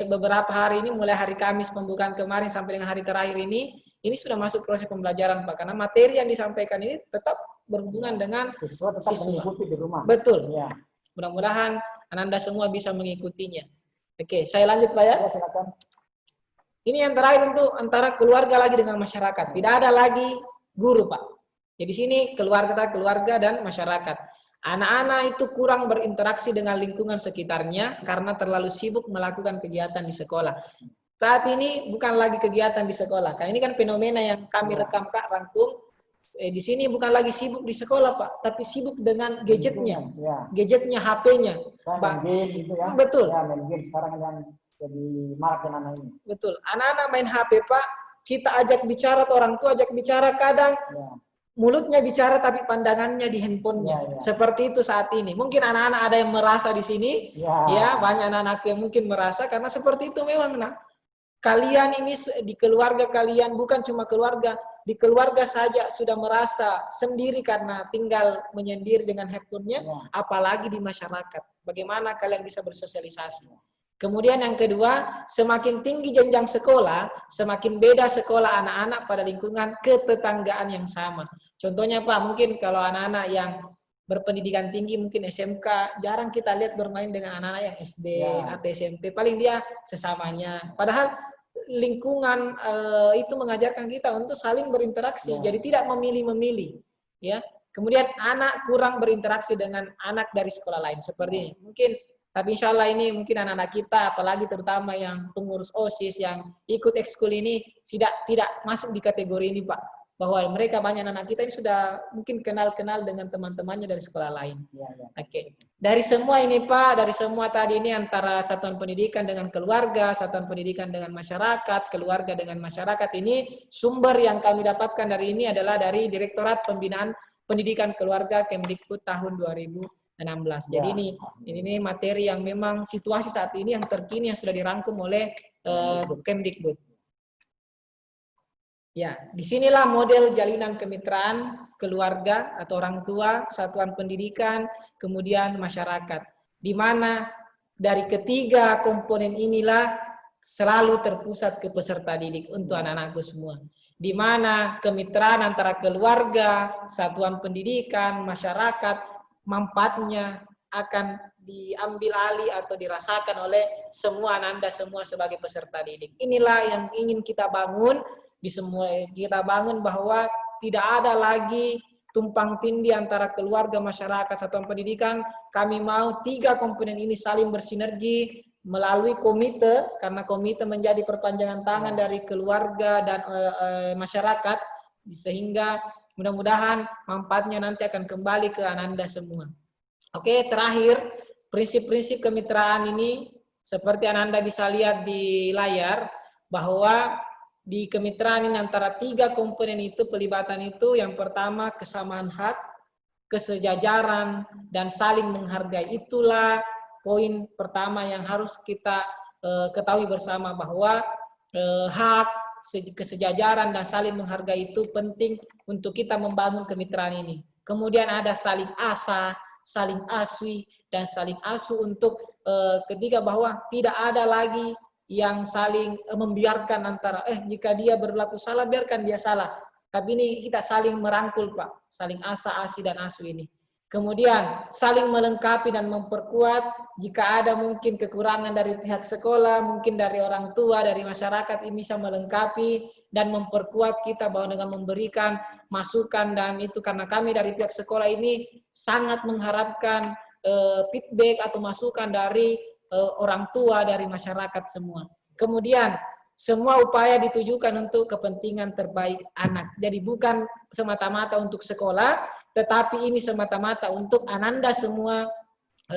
beberapa hari ini mulai hari Kamis pembukaan kemarin sampai dengan hari terakhir ini sudah masuk proses pembelajaran Pak, karena materi yang disampaikan ini tetap berhubungan dengan siswa tetap mengikuti di rumah. Betul. Ya. Mudah-mudahan Ananda semua bisa mengikutinya. Oke, saya lanjut Pak ya. Ya, silakan. Ini yang terakhir untuk antara keluarga lagi dengan masyarakat. Tidak ada lagi guru Pak. Jadi sini keluarga dan masyarakat. Anak-anak itu kurang berinteraksi dengan lingkungan sekitarnya karena terlalu sibuk melakukan kegiatan di sekolah. Saat ini bukan lagi kegiatan di sekolah. Karena ini kan fenomena yang kami rekam Kak rangkum. Di sini bukan lagi sibuk di sekolah Pak, tapi sibuk dengan gadgetnya, gadgetnya, HP-nya. Main game gitu ya. Betul. Ya, main game sekarang yang jadi marak anak ini. Betul. Anak-anak main HP Pak, kita ajak bicara atau orang tua ajak bicara kadang mulutnya bicara tapi pandangannya di handphonenya. Seperti itu saat ini. Mungkin anak-anak ada yang merasa di sini, ya banyak anak-anak yang mungkin merasa karena seperti itu memang nak. Kalian ini di keluarga kalian, bukan cuma keluarga, di keluarga saja sudah merasa sendiri karena tinggal menyendiri dengan handphonenya, apalagi di masyarakat. Bagaimana kalian bisa bersosialisasi? Kemudian yang kedua, semakin tinggi jenjang sekolah, semakin beda sekolah anak-anak pada lingkungan ketetanggaan yang sama. Contohnya Pak, mungkin kalau anak-anak yang berpendidikan tinggi, mungkin SMK, jarang kita lihat bermain dengan anak-anak yang SD atau SMP. Paling dia sesamanya. Padahal lingkungan itu mengajarkan kita untuk saling berinteraksi. Jadi tidak memilih-memilih. Ya. Kemudian anak kurang berinteraksi dengan anak dari sekolah lain. Seperti ini. Mungkin, tapi insya Allah ini mungkin anak-anak kita, apalagi terutama yang pengurus OSIS, yang ikut ekskul ini, tidak masuk di kategori ini Pak. Bahwa mereka banyak anak kita ini sudah mungkin kenal-kenal dengan teman-temannya dari sekolah lain. Oke. Dari semua ini Pak, dari semua tadi ini antara satuan pendidikan dengan keluarga, satuan pendidikan dengan masyarakat, keluarga dengan masyarakat ini, sumber yang kami dapatkan dari ini adalah dari Direktorat Pembinaan Pendidikan Keluarga Kemdikbud tahun 2016. Jadi ini materi yang memang situasi saat ini yang terkini yang sudah dirangkum oleh Kemdikbud. Ya, disinilah model jalinan kemitraan keluarga atau orang tua, satuan pendidikan, kemudian masyarakat. Di mana dari ketiga komponen inilah selalu terpusat ke peserta didik untuk anak-anakku semua. Di mana kemitraan antara keluarga, satuan pendidikan, masyarakat, manfaatnya akan diambil alih atau dirasakan oleh semua Anda semua sebagai peserta didik. Inilah yang ingin kita bangun. Kita bangun bahwa tidak ada lagi tumpang tindih antara keluarga, masyarakat, satuan pendidikan. Kami mau tiga komponen ini saling bersinergi melalui komite, karena komite menjadi perpanjangan tangan dari keluarga dan masyarakat, sehingga mudah-mudahan manfaatnya nanti akan kembali ke Ananda semua. Oke, terakhir, prinsip-prinsip kemitraan ini seperti Ananda bisa lihat di layar bahwa di kemitraan ini antara tiga komponen itu pelibatan itu yang pertama kesamaan hak, kesejajaran, dan saling menghargai. Itulah poin pertama yang harus kita ketahui bersama, bahwa hak, kesejajaran, dan saling menghargai itu penting untuk kita membangun kemitraan ini. Kemudian ada saling asah, saling aswi, dan saling asuh untuk ketiga, bahwa tidak ada lagi yang saling membiarkan antara jika dia berlaku salah biarkan dia salah, tapi ini kita saling merangkul Pak, saling asa, asi, dan asu ini. Kemudian saling melengkapi dan memperkuat. Jika ada mungkin kekurangan dari pihak sekolah, mungkin dari orang tua, dari masyarakat, ini bisa melengkapi dan memperkuat kita bahwa dengan memberikan masukan. Dan itu karena kami dari pihak sekolah ini sangat mengharapkan feedback atau masukan dari orang tua, dari masyarakat semua. Kemudian semua upaya ditujukan untuk kepentingan terbaik anak. Jadi bukan semata-mata untuk sekolah, tetapi ini semata-mata untuk Ananda semua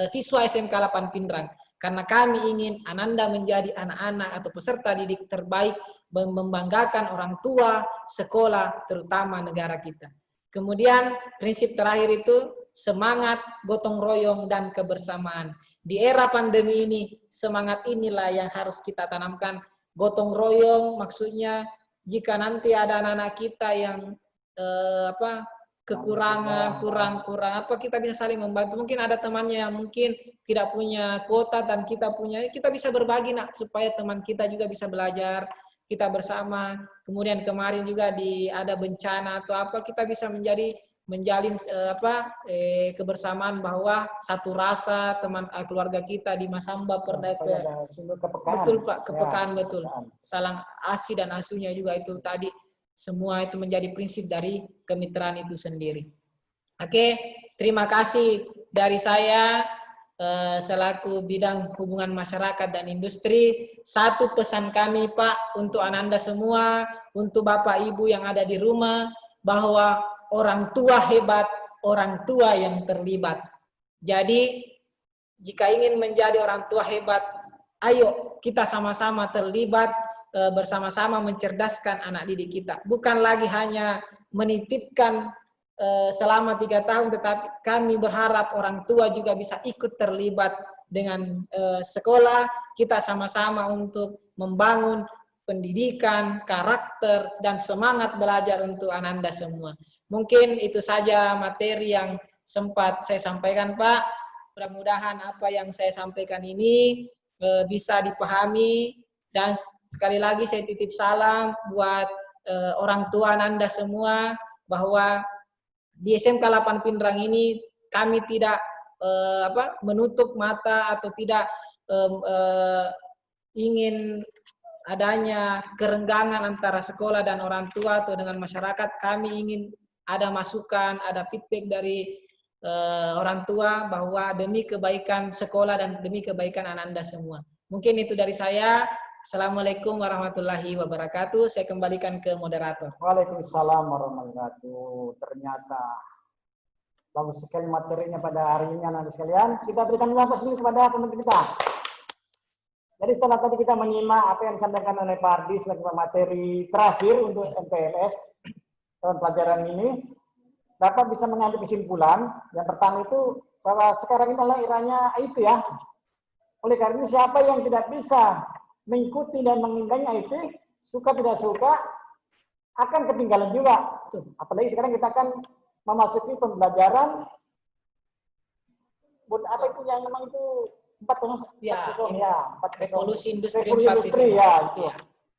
siswa SMK 8 Pindrang. Karena kami ingin Ananda menjadi anak-anak atau peserta didik terbaik, membanggakan orang tua, sekolah, terutama negara kita. Kemudian prinsip terakhir itu semangat, gotong royong, dan kebersamaan. Di era pandemi ini, semangat inilah yang harus kita tanamkan. Gotong royong maksudnya jika nanti ada anak-anak kita yang kekurangan, kurang apa, kita bisa saling membantu. Mungkin ada temannya yang mungkin tidak punya kuota dan kita punya, kita bisa berbagi nak, supaya teman kita juga bisa belajar, kita bersama. Kemudian kemarin juga ada bencana atau apa, kita bisa menjalin kebersamaan, bahwa satu rasa teman keluarga kita di Masamba pernah betul Pak, kepekaan ya, betul. Saling asi dan asuhnya juga itu tadi. Semua itu menjadi prinsip dari kemitraan itu sendiri. Oke, terima kasih dari saya selaku bidang hubungan masyarakat dan industri. Satu pesan kami Pak untuk Ananda semua, untuk Bapak Ibu yang ada di rumah, bahwa orang tua hebat, orang tua yang terlibat. Jadi jika ingin menjadi orang tua hebat, ayo kita sama-sama terlibat, bersama-sama mencerdaskan anak didik kita. Bukan lagi hanya menitipkan selama 3 tahun, tetapi kami berharap orang tua juga bisa ikut terlibat dengan sekolah. Kita sama-sama untuk membangun pendidikan, karakter, dan semangat belajar untuk Ananda semua. Mungkin itu saja materi yang sempat saya sampaikan Pak. Mudah-mudahan apa yang saya sampaikan ini bisa dipahami. Dan sekali lagi saya titip salam buat orang tua Ananda semua, bahwa di SMK 8 Pindrang ini kami tidak menutup mata atau tidak ingin adanya kerenggangan antara sekolah dan orang tua atau dengan masyarakat. Kami ingin ada masukan, ada feedback dari orang tua, bahwa demi kebaikan sekolah dan demi kebaikan Ananda semua. Mungkin itu dari saya. Assalamualaikum warahmatullahi wabarakatuh. Saya kembalikan ke moderator. Waalaikumsalam warahmatullahi wabarakatuh. Ternyata bagus sekali materinya pada hari ini anak-anak sekalian. Kita berikan nafas dulu kepada pemimpin kita. Jadi setelah tadi kita menyimak apa yang disampaikan oleh Pak Ardi sebagai materi terakhir untuk MPLS dalam pelajaran ini, dapat bisa mengambil kesimpulan. Yang pertama itu bahwa sekarang ini adalah eranya IT ya. Oleh karena itu siapa yang tidak bisa mengikuti dan mengimbangi IT, suka tidak suka, akan ketinggalan juga. Apalagi sekarang kita akan memasuki pembelajaran, apa itu yang memang itu 4.0 ya, revolusi industri 4.0 ya, itu.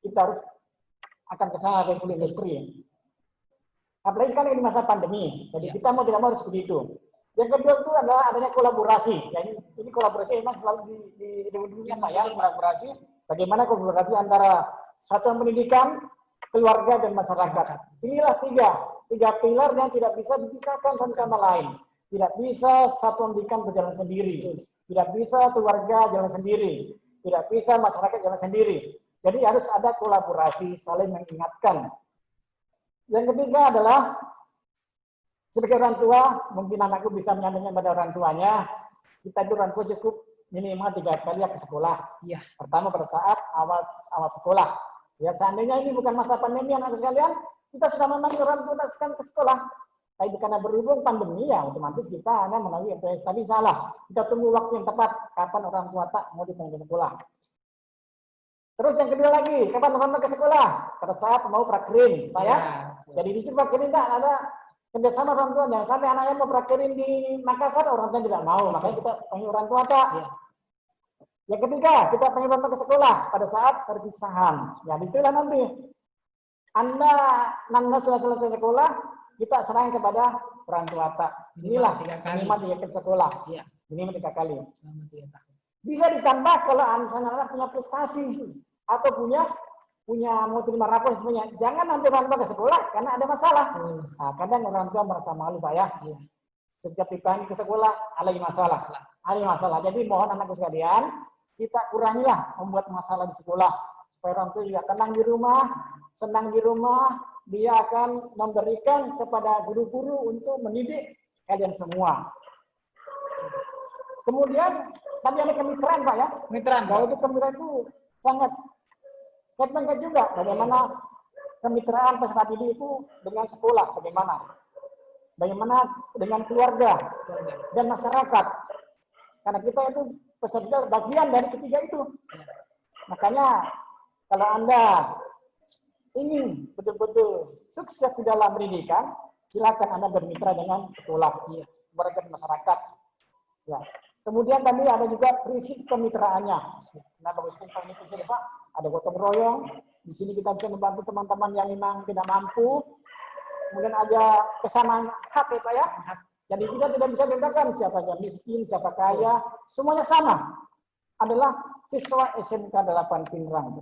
Kita harus akan ke sana revolusi industri. Apalagi sekarang ini masa pandemi, jadi kita mau tidak mau harus begitu. Yang kedua itu adalah adanya kolaborasi. Ya, ini kolaborasi memang selalu di dunia ya, kolaborasi. Bagaimana kolaborasi antara satuan pendidikan, keluarga, dan masyarakat. Inilah tiga pilar yang tidak bisa dipisahkan satu sama lain. Tidak bisa satuan pendidikan berjalan sendiri. Tidak bisa keluarga jalan sendiri. Tidak bisa masyarakat jalan sendiri. Jadi harus ada kolaborasi, saling mengingatkan. Yang ketiga adalah sebagai orang tua, mungkin anakku bisa menyampaikan pada orang tuanya, kita itu orang tua cukup minimal 3 kali ke sekolah. Ya. Pertama pada saat awal sekolah. Ya seandainya ini bukan masa pandemi anak sekalian, kita sudah memanggil orang tua ke sekolah. Tapi karena berhubung pandemi ya otomatis kita hanya melalui MTS. Tapi salah. Kita tunggu waktu yang tepat kapan orang tua tak mau dipanggil ke sekolah. Terus yang kedua lagi, kapan orang tua ke sekolah? Pada saat mau prakerin, Pak ya. Jadi di situ prakerin tak ada kerjasama orang tua. Jangan sampai anaknya mau prakerin di Makassar, orang tua tidak mau. Makanya kita panggil orang tua tak. Yang ketiga, kita panggil orang tua ke sekolah pada saat perpisahan. Ya, disitulah nanti Anda sudah selesai sekolah, kita serahkan kepada orang tua tak. Inilah minimal 3 kali sekolah. Minimal 3 kali. Bisa ditambah kalau anak punya prestasi atau punya mau terima rapor semuanya. Jangan nanti orang tua ke sekolah karena ada masalah. Nah, kadang orang tua merasa malu Pak ya. Setiap dipanggil ke sekolah ada masalah. Jadi mohon anakku sekalian, kita kurangilah membuat masalah di sekolah supaya orang tua juga tenang di rumah, senang di rumah. Dia akan memberikan kepada guru-guru untuk mendidik kalian semua. Kemudian tadi ada kemitraan Pak ya. Kemitraan. Kalau itu kemitraan itu sangat penting juga. Bagaimana kemitraan peserta didik itu dengan sekolah, bagaimana dengan keluarga dan masyarakat. Karena kita itu peserta bagian dari ketiga itu. Makanya kalau Anda ingin betul-betul sukses di dalam pendidikan, silakan Anda bermitra dengan sekolah, mereka masyarakat. Ya. Kemudian tadi ada juga prinsip kemitraannya. Nah, bagus ini prinsip Pak, ada gotong royong. Di sini kita bisa membantu teman-teman yang memang tidak mampu. Kemudian ada kesamaan hak ya Pak ya. Jadi kita tidak bisa bedakan siapa yang miskin, siapa kaya, semuanya sama. Adalah siswa SMK 8 Pinrang.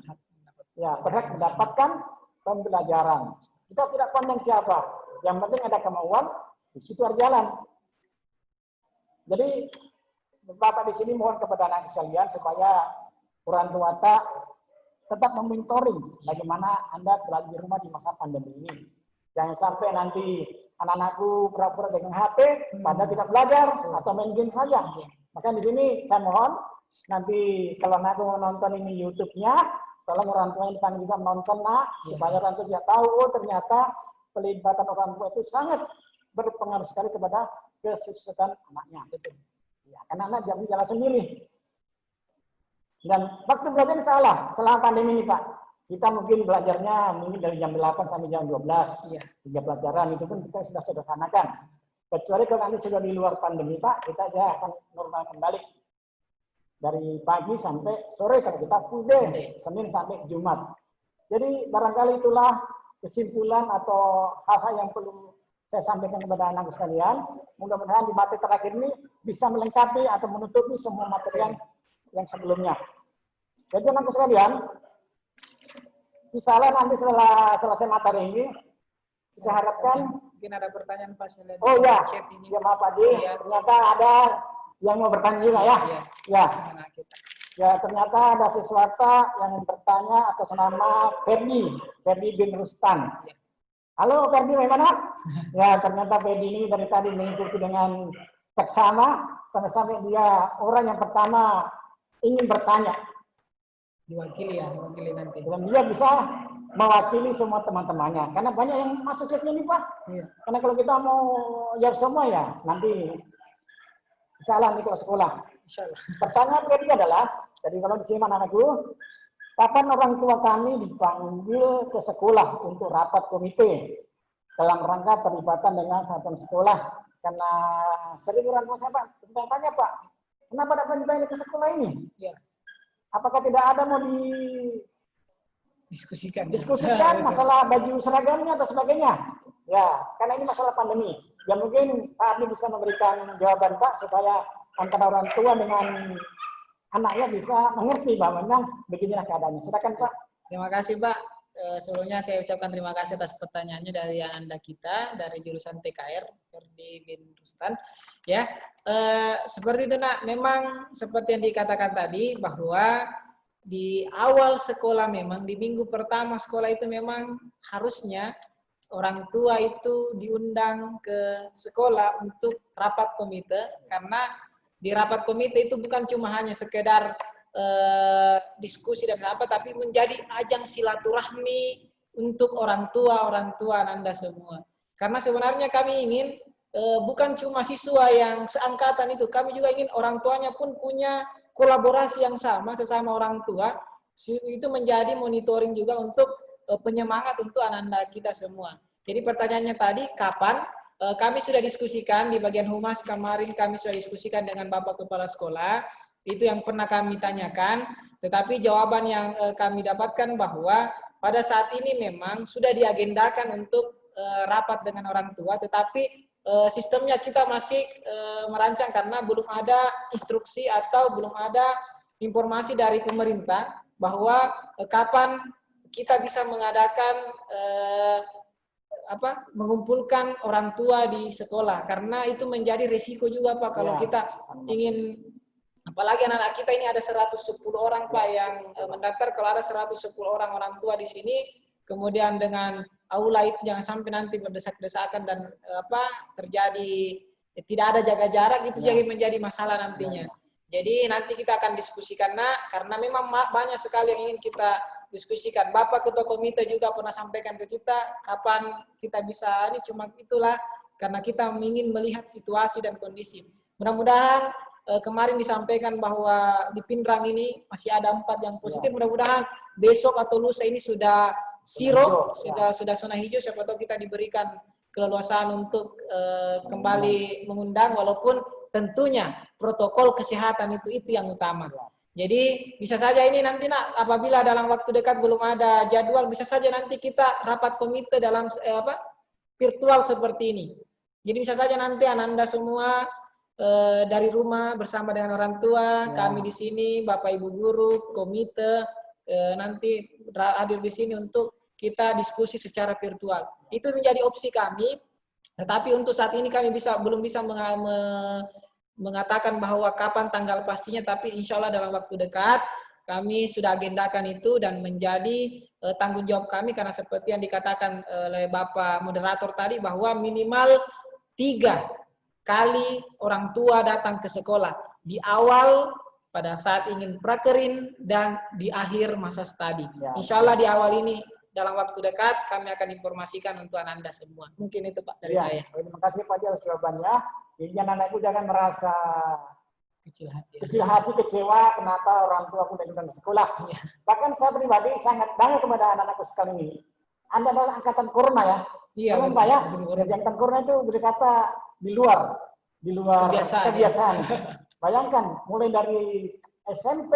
Ya, berhak mendapatkan pembelajaran. Kita tidak pandang siapa. Yang penting ada kemauan, di situ ada jalan. Jadi Bapak di sini mohon kepada anak sekalian supaya orang tua tetap memonitoring bagaimana Anda belajar di rumah di masa pandemi ini. Jangan sampai nanti anak-anakku pura-pura dengan HP, padahal tidak belajar atau main game saja. Maka di sini saya mohon nanti kalau anakku nonton ini YouTube-nya, tolong orang tua yang dipanggil juga menonton supaya orang tua tidak tahu ternyata pelibatan orang tua itu sangat berpengaruh sekali kepada kesuksesan anaknya. Ya, karena anak jalan sendiri. Dan waktu belajar salah selama pandemi ini Pak. Kita mungkin belajarnya mungkin dari jam 8 sampai jam 12. 3 pelajaran itu pun kita sudah sederhanakan. Kecuali kalau nanti sudah di luar pandemi Pak, kita akan normal kembali. Dari pagi sampai sore kalau kita full day, Senin sampai Jumat. Jadi barangkali itulah kesimpulan atau hal-hal yang perlu saya sampaikan kepada anak sekalian. Mudah-mudahan di materi terakhir ini bisa melengkapi atau menutupi semua materi yang sebelumnya. Jadi anak sekalian, misalnya nanti setelah selesai materi ini, saya harapkan mungkin ada pertanyaan Pak. Oh ya, ya maaf Pak Di, ternyata ada yang mau bertanya juga ya. Ya, ternyata ada sesuatu yang bertanya atas nama Ferdi bin Rustan. Halo Ferdi, bagaimana? Ya, ternyata Ferdi ini dari tadi mengikuti dengan seksama, sampai-sampai dia orang yang pertama ingin bertanya. Diwakili nanti. Dan dia bisa mewakili semua teman-temannya. Karena banyak yang masuk chatnya nih Pak. Karena kalau kita mau jawab semua ya, nanti salah nih kalau sekolah. Pertanyaan kedua adalah, jadi kalau disimak anakku, kapan orang tua kami dipanggil ke sekolah untuk rapat komite dalam rangka terlibatan dengan satuan sekolah? Karena sering orang tua saya Pak, tanya Pak, kenapa dapat dipanggil ke sekolah ini? Apakah tidak ada mau diskusikan masalah baju seragamnya atau sebagainya? Ya, karena ini masalah pandemi. Ya mungkin Pak Ardi bisa memberikan jawaban Pak supaya antara orang tua dengan anaknya bisa mengerti bahwa memang beginilah keadaannya. Silakan Pak. Terima kasih Pak. Sebelumnya saya ucapkan terima kasih atas pertanyaannya dari Anda kita dari jurusan TKR Ferdi bin Rustan. Ya, seperti itu Nak. Memang seperti yang dikatakan tadi bahwa di awal sekolah memang di minggu pertama sekolah itu memang harusnya orang tua itu diundang ke sekolah untuk rapat komite, karena di rapat komite itu bukan cuma hanya sekedar diskusi dan apa, tapi menjadi ajang silaturahmi untuk orang tua Anda semua. Karena sebenarnya kami ingin bukan cuma siswa yang seangkatan itu, kami juga ingin orang tuanya pun punya kolaborasi yang sama sesama orang tua. Itu menjadi monitoring juga untuk penyemangat untuk anak-anak kita semua. Jadi pertanyaannya tadi, kapan? Kami sudah diskusikan di bagian humas kemarin, kami sudah diskusikan dengan Bapak Kepala Sekolah, itu yang pernah kami tanyakan, tetapi jawaban yang kami dapatkan bahwa pada saat ini memang sudah diagendakan untuk rapat dengan orang tua, tetapi sistemnya kita masih merancang karena belum ada instruksi atau belum ada informasi dari pemerintah bahwa kapan kita bisa mengadakan mengumpulkan orang tua di sekolah, karena itu menjadi risiko juga Pak kalau kita ingin, apalagi anak-anak kita ini ada 110 orang Pak yang mendaftar. Kalau ada 110 orang tua di sini, kemudian dengan aula itu jangan sampai nanti berdesak-desakan dan terjadi tidak ada jaga jarak, itu jadi menjadi masalah nantinya. Jadi nanti kita akan diskusikan karena memang banyak sekali yang ingin kita diskusikan. Bapak Ketua Komite juga pernah sampaikan ke kita kapan kita bisa, ini cuma itulah karena kita ingin melihat situasi dan kondisi. Mudah-mudahan kemarin disampaikan bahwa di Pindrang ini masih ada 4 yang positif. Mudah-mudahan besok atau lusa ini sudah zero, sudah zona hijau. Siapa tahu kita diberikan keleluasaan untuk kembali mengundang, walaupun tentunya protokol kesehatan itu yang utama. Jadi bisa saja ini nanti apabila dalam waktu dekat belum ada jadwal, bisa saja nanti kita rapat komite dalam virtual seperti ini. Jadi bisa saja nanti Anda semua dari rumah bersama dengan orang tua, kami di sini, Bapak Ibu guru, komite nanti hadir di sini untuk kita diskusi secara virtual. Itu menjadi opsi kami. Tetapi untuk saat ini kami belum bisa mengatakan bahwa kapan tanggal pastinya, tapi insya Allah dalam waktu dekat kami sudah agendakan itu dan menjadi tanggung jawab kami, karena seperti yang dikatakan oleh Bapak moderator tadi bahwa minimal 3 kali orang tua datang ke sekolah, di awal pada saat ingin prakerin dan di akhir masa studi. Insya Allah di awal ini dalam waktu dekat kami akan informasikan untuk Anda semua. Mungkin itu Pak dari saya. Terima kasih Pak atas jawabannya. Jadi anak-anakku jangan merasa kecil hati, kecewa kenapa orang tua aku tidak ke sekolah. Bahkan saya pribadi sangat bangga kepada anak-anakku sekali ini. Anda adalah angkatan corona ya. Iya, Pak ya. Jadi angkatan corona itu berkata di luar kebiasaan. Bayangkan mulai dari SMP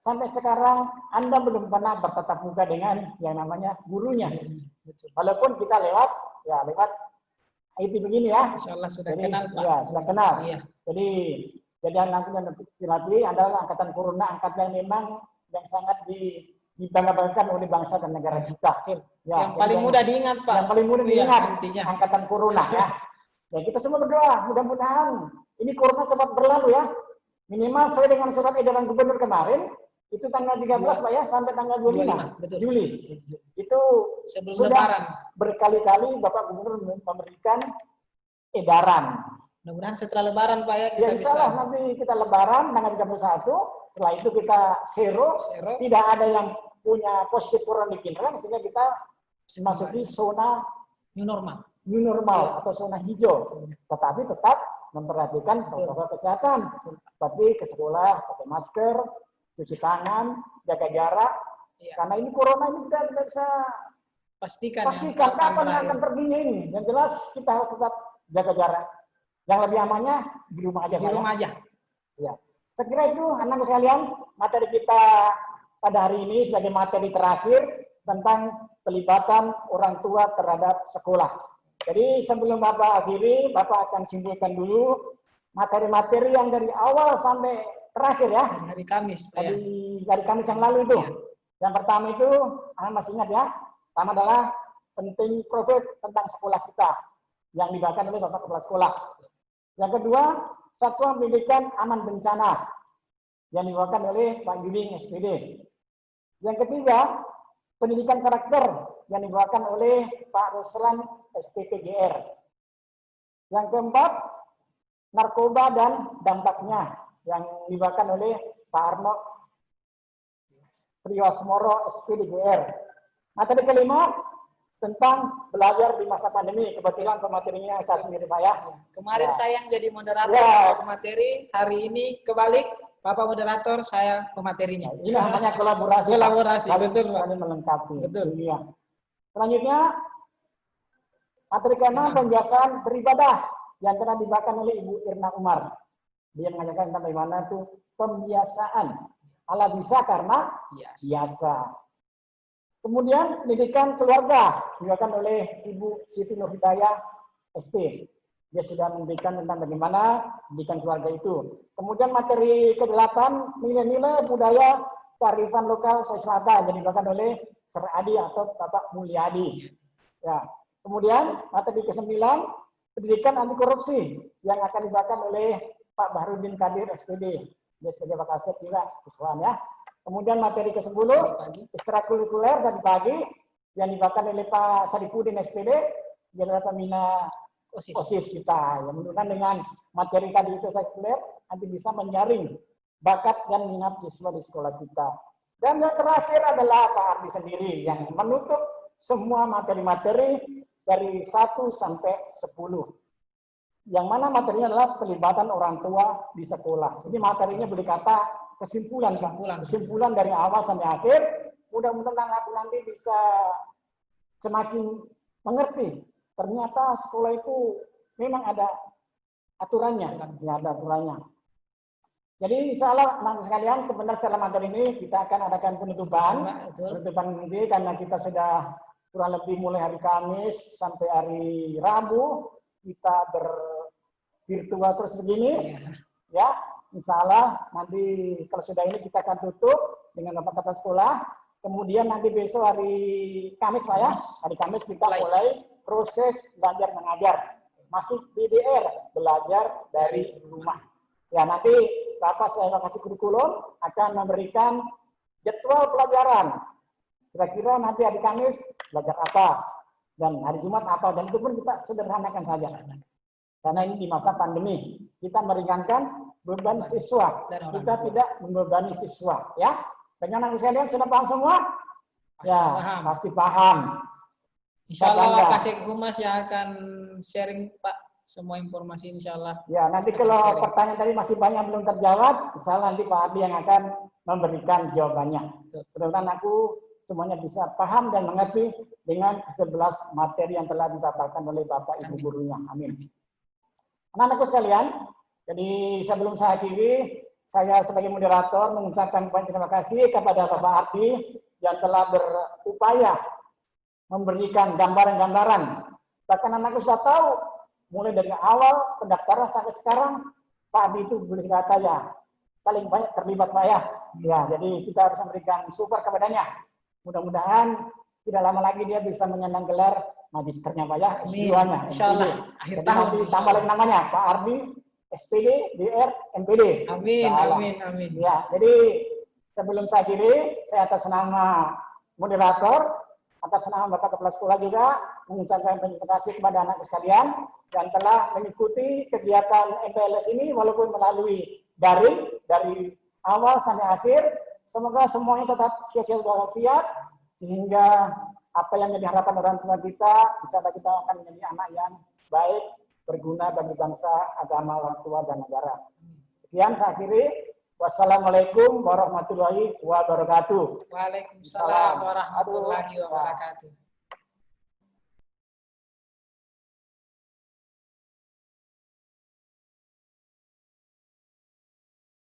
sampai sekarang Anda belum pernah bertatap muka dengan yang namanya gurunya. Walaupun kita lewat IT begini ya. Insya Allah sudah kenal Pak. Ya, sudah kenal. Iya. Jadi nanti adalah angkatan corona, angkatan memang yang sangat dibanggakan oleh bangsa dan negara kita. Yang paling mudah diingat Pak. Yang paling mudah diingat intinya. Angkatan corona ya. Ya kita semua berdoa, mudah-mudahan ini corona cepat berlalu ya. Minimal sesuai dengan surat edaran gubernur kemarin, itu tanggal 13 Pak ya, sampai tanggal 25 Juli. Itu sebelum sudah Lebaran. Berkali-kali Bapak Gubernur memberikan edaran. Mudah-mudahan setelah Lebaran Pak ya kita bisa. Salah, nanti kita Lebaran tanggal 31, setelah itu kita zero. Tidak ada yang punya positif corona di Pindrang, sehingga kita memasuki zona new normal atau zona hijau. Tetapi tetap memperhatikan protokol kesehatan, seperti ke sekolah pakai masker, cuci tangan, jaga jarak. Karena ini corona ini kita tidak bisa pastikan kapan akan perginya ini. Yang jelas kita harus tetap jaga jarak. Yang lebih amannya di rumah aja. Di rumah aja. Ya. Saya kira itu anak sekalian, materi kita pada hari ini sebagai materi terakhir tentang pelibatan orang tua terhadap sekolah. Jadi sebelum Bapak akhiri, Bapak akan simpulkan dulu materi-materi yang dari awal sampai terakhir ya. Hari Kamis. Dari Kamis yang lalu itu. Yang pertama itu, masih ingat ya, pertama adalah penting profil tentang sekolah kita yang dibawakan oleh Bapak Kepala Sekolah. Yang kedua, Satuan Pendidikan Aman Bencana yang dibawakan oleh Pak Yuling SPD. Yang ketiga, Pendidikan Karakter yang dibawakan oleh Pak Ruslan SPPGR. Yang keempat, Narkoba dan Dampaknya yang dibawakan oleh Pak Arno Priosmoro SPDGR. Materi kelima, tentang belajar di masa pandemi. Kebetulan pematerinya saya sendiri Pak ya. Kemarin Ya. saya yang jadi moderator Ya. pemateri, hari ini kebalik Bapak moderator, saya pematerinya. Ini namanya kolaborasi. Kolaborasi, saling, betul Pak. saling melengkapi. Betul. Iya. Selanjutnya materi ke-6 pembiasaan beribadah yang telah dibawakan oleh Ibu Irna Umar. Dia mengajarkan tentang bagaimana itu pembiasaan. Allah bisa karena biasa. Kemudian pendidikan keluarga dibawakan oleh Ibu Siti Nur Hidayah SP. Dia sudah memberikan tentang bagaimana pendidikan keluarga itu. Kemudian materi ke-8 nilai-nilai budaya kearifan lokal Sulawesi yang dibawakan oleh Sir Adi atau Bapak Mulyadi. Ya. Kemudian materi ke-9 pendidikan anti korupsi yang akan dibawakan oleh Pak Bahrudin Kadir SPD. Dia sebagai Pak Kasep juga siswaan ya. Kemudian materi ke-10 ekstrakurikuler tadi pagi yang dibawakan oleh Pak Sadipudin SPD, dia adalah pembina OSIS kita. Yang mudah-mudahan dengan materi tadi itu ekstrakurikuler nanti bisa menjaring bakat dan minat siswa di sekolah kita. Dan yang terakhir adalah Pak Ardi sendiri yang menutup semua materi-materi dari 1 sampai 10. Yang mana materinya adalah pelibatan orang tua di sekolah. Jadi materinya boleh kata kesimpulan dari awal sampai akhir. Mudah-mudahan aku nanti bisa semakin mengerti. Ternyata sekolah itu memang ada aturannya, ada aturannya. Jadi insya Allah anak sekalian, sebentar setelah materi ini kita akan adakan penutupan nanti karena kita sudah kurang lebih mulai hari Kamis sampai hari Rabu kita virtual terus begini, ya. Insya Allah nanti kalau sudah ini kita akan tutup dengan Bapak Kepala Sekolah. Kemudian nanti besok hari Kamis Pak ya, hari Kamis kita mulai proses belajar mengajar. Masih BDR, belajar dari rumah. Ya nanti Bapak setelah kasih kurikulum akan memberikan jadwal pelajaran. Kira-kira nanti hari Kamis belajar apa dan hari Jumat apa, dan itu pun kita sederhanakan saja. Karena ini di masa pandemi, kita meringankan beban siswa. Kita tidak membebani siswa, ya. Dengan anak sekalian sudah paham semua? Pasti paham. Insya Allah Kasih Humas yang akan sharing Pak semua informasi insya Allah. Ya, nanti kalau pertanyaan tadi masih banyak belum terjawab, insya Allah nanti Pak Adi yang akan memberikan jawabannya. Mudah-mudahan aku semuanya bisa paham dan mengerti dengan 11 materi yang telah dipaparkan oleh Bapak Ibu gurunya. Amin. Anak-anakku sekalian, jadi sebelum saya akhiri, saya sebagai moderator mengucapkan banyak terima kasih kepada Bapak Ardi yang telah berupaya memberikan gambaran-gambaran. Bahkan anakku sudah tahu, mulai dari awal pendaftaran sampai sekarang, Pak Ardi itu boleh kata ya, paling banyak terlibat Pak ya. Ya, jadi kita harus memberikan support kepadanya. Mudah-mudahan tidak lama lagi dia bisa menyandang gelar magisternya Pak ya, S2-nya. Insyaallah akhir tahun ditambah lagi namanya Pak Ardi SPD, DR, NPD. Amin, amin, amin. Ya, jadi sebelum saya akhiri, saya atas nama moderator, atas nama Bapak Kepala Sekolah juga mengucapkan terima kasih kepada anak sekalian yang telah mengikuti kegiatan MPLS ini walaupun melalui daring dari awal sampai akhir. Semoga semuanya tetap sehat walafiat sehingga apa yang menjadi harapan orang tua kita, insya Allah kita akan menjadi anak yang baik, berguna bagi bangsa, agama, orang tua, dan negara. Sekian saya akhiri. Wassalamualaikum warahmatullahi wabarakatuh. Waalaikumsalam warahmatullahi wabarakatuh.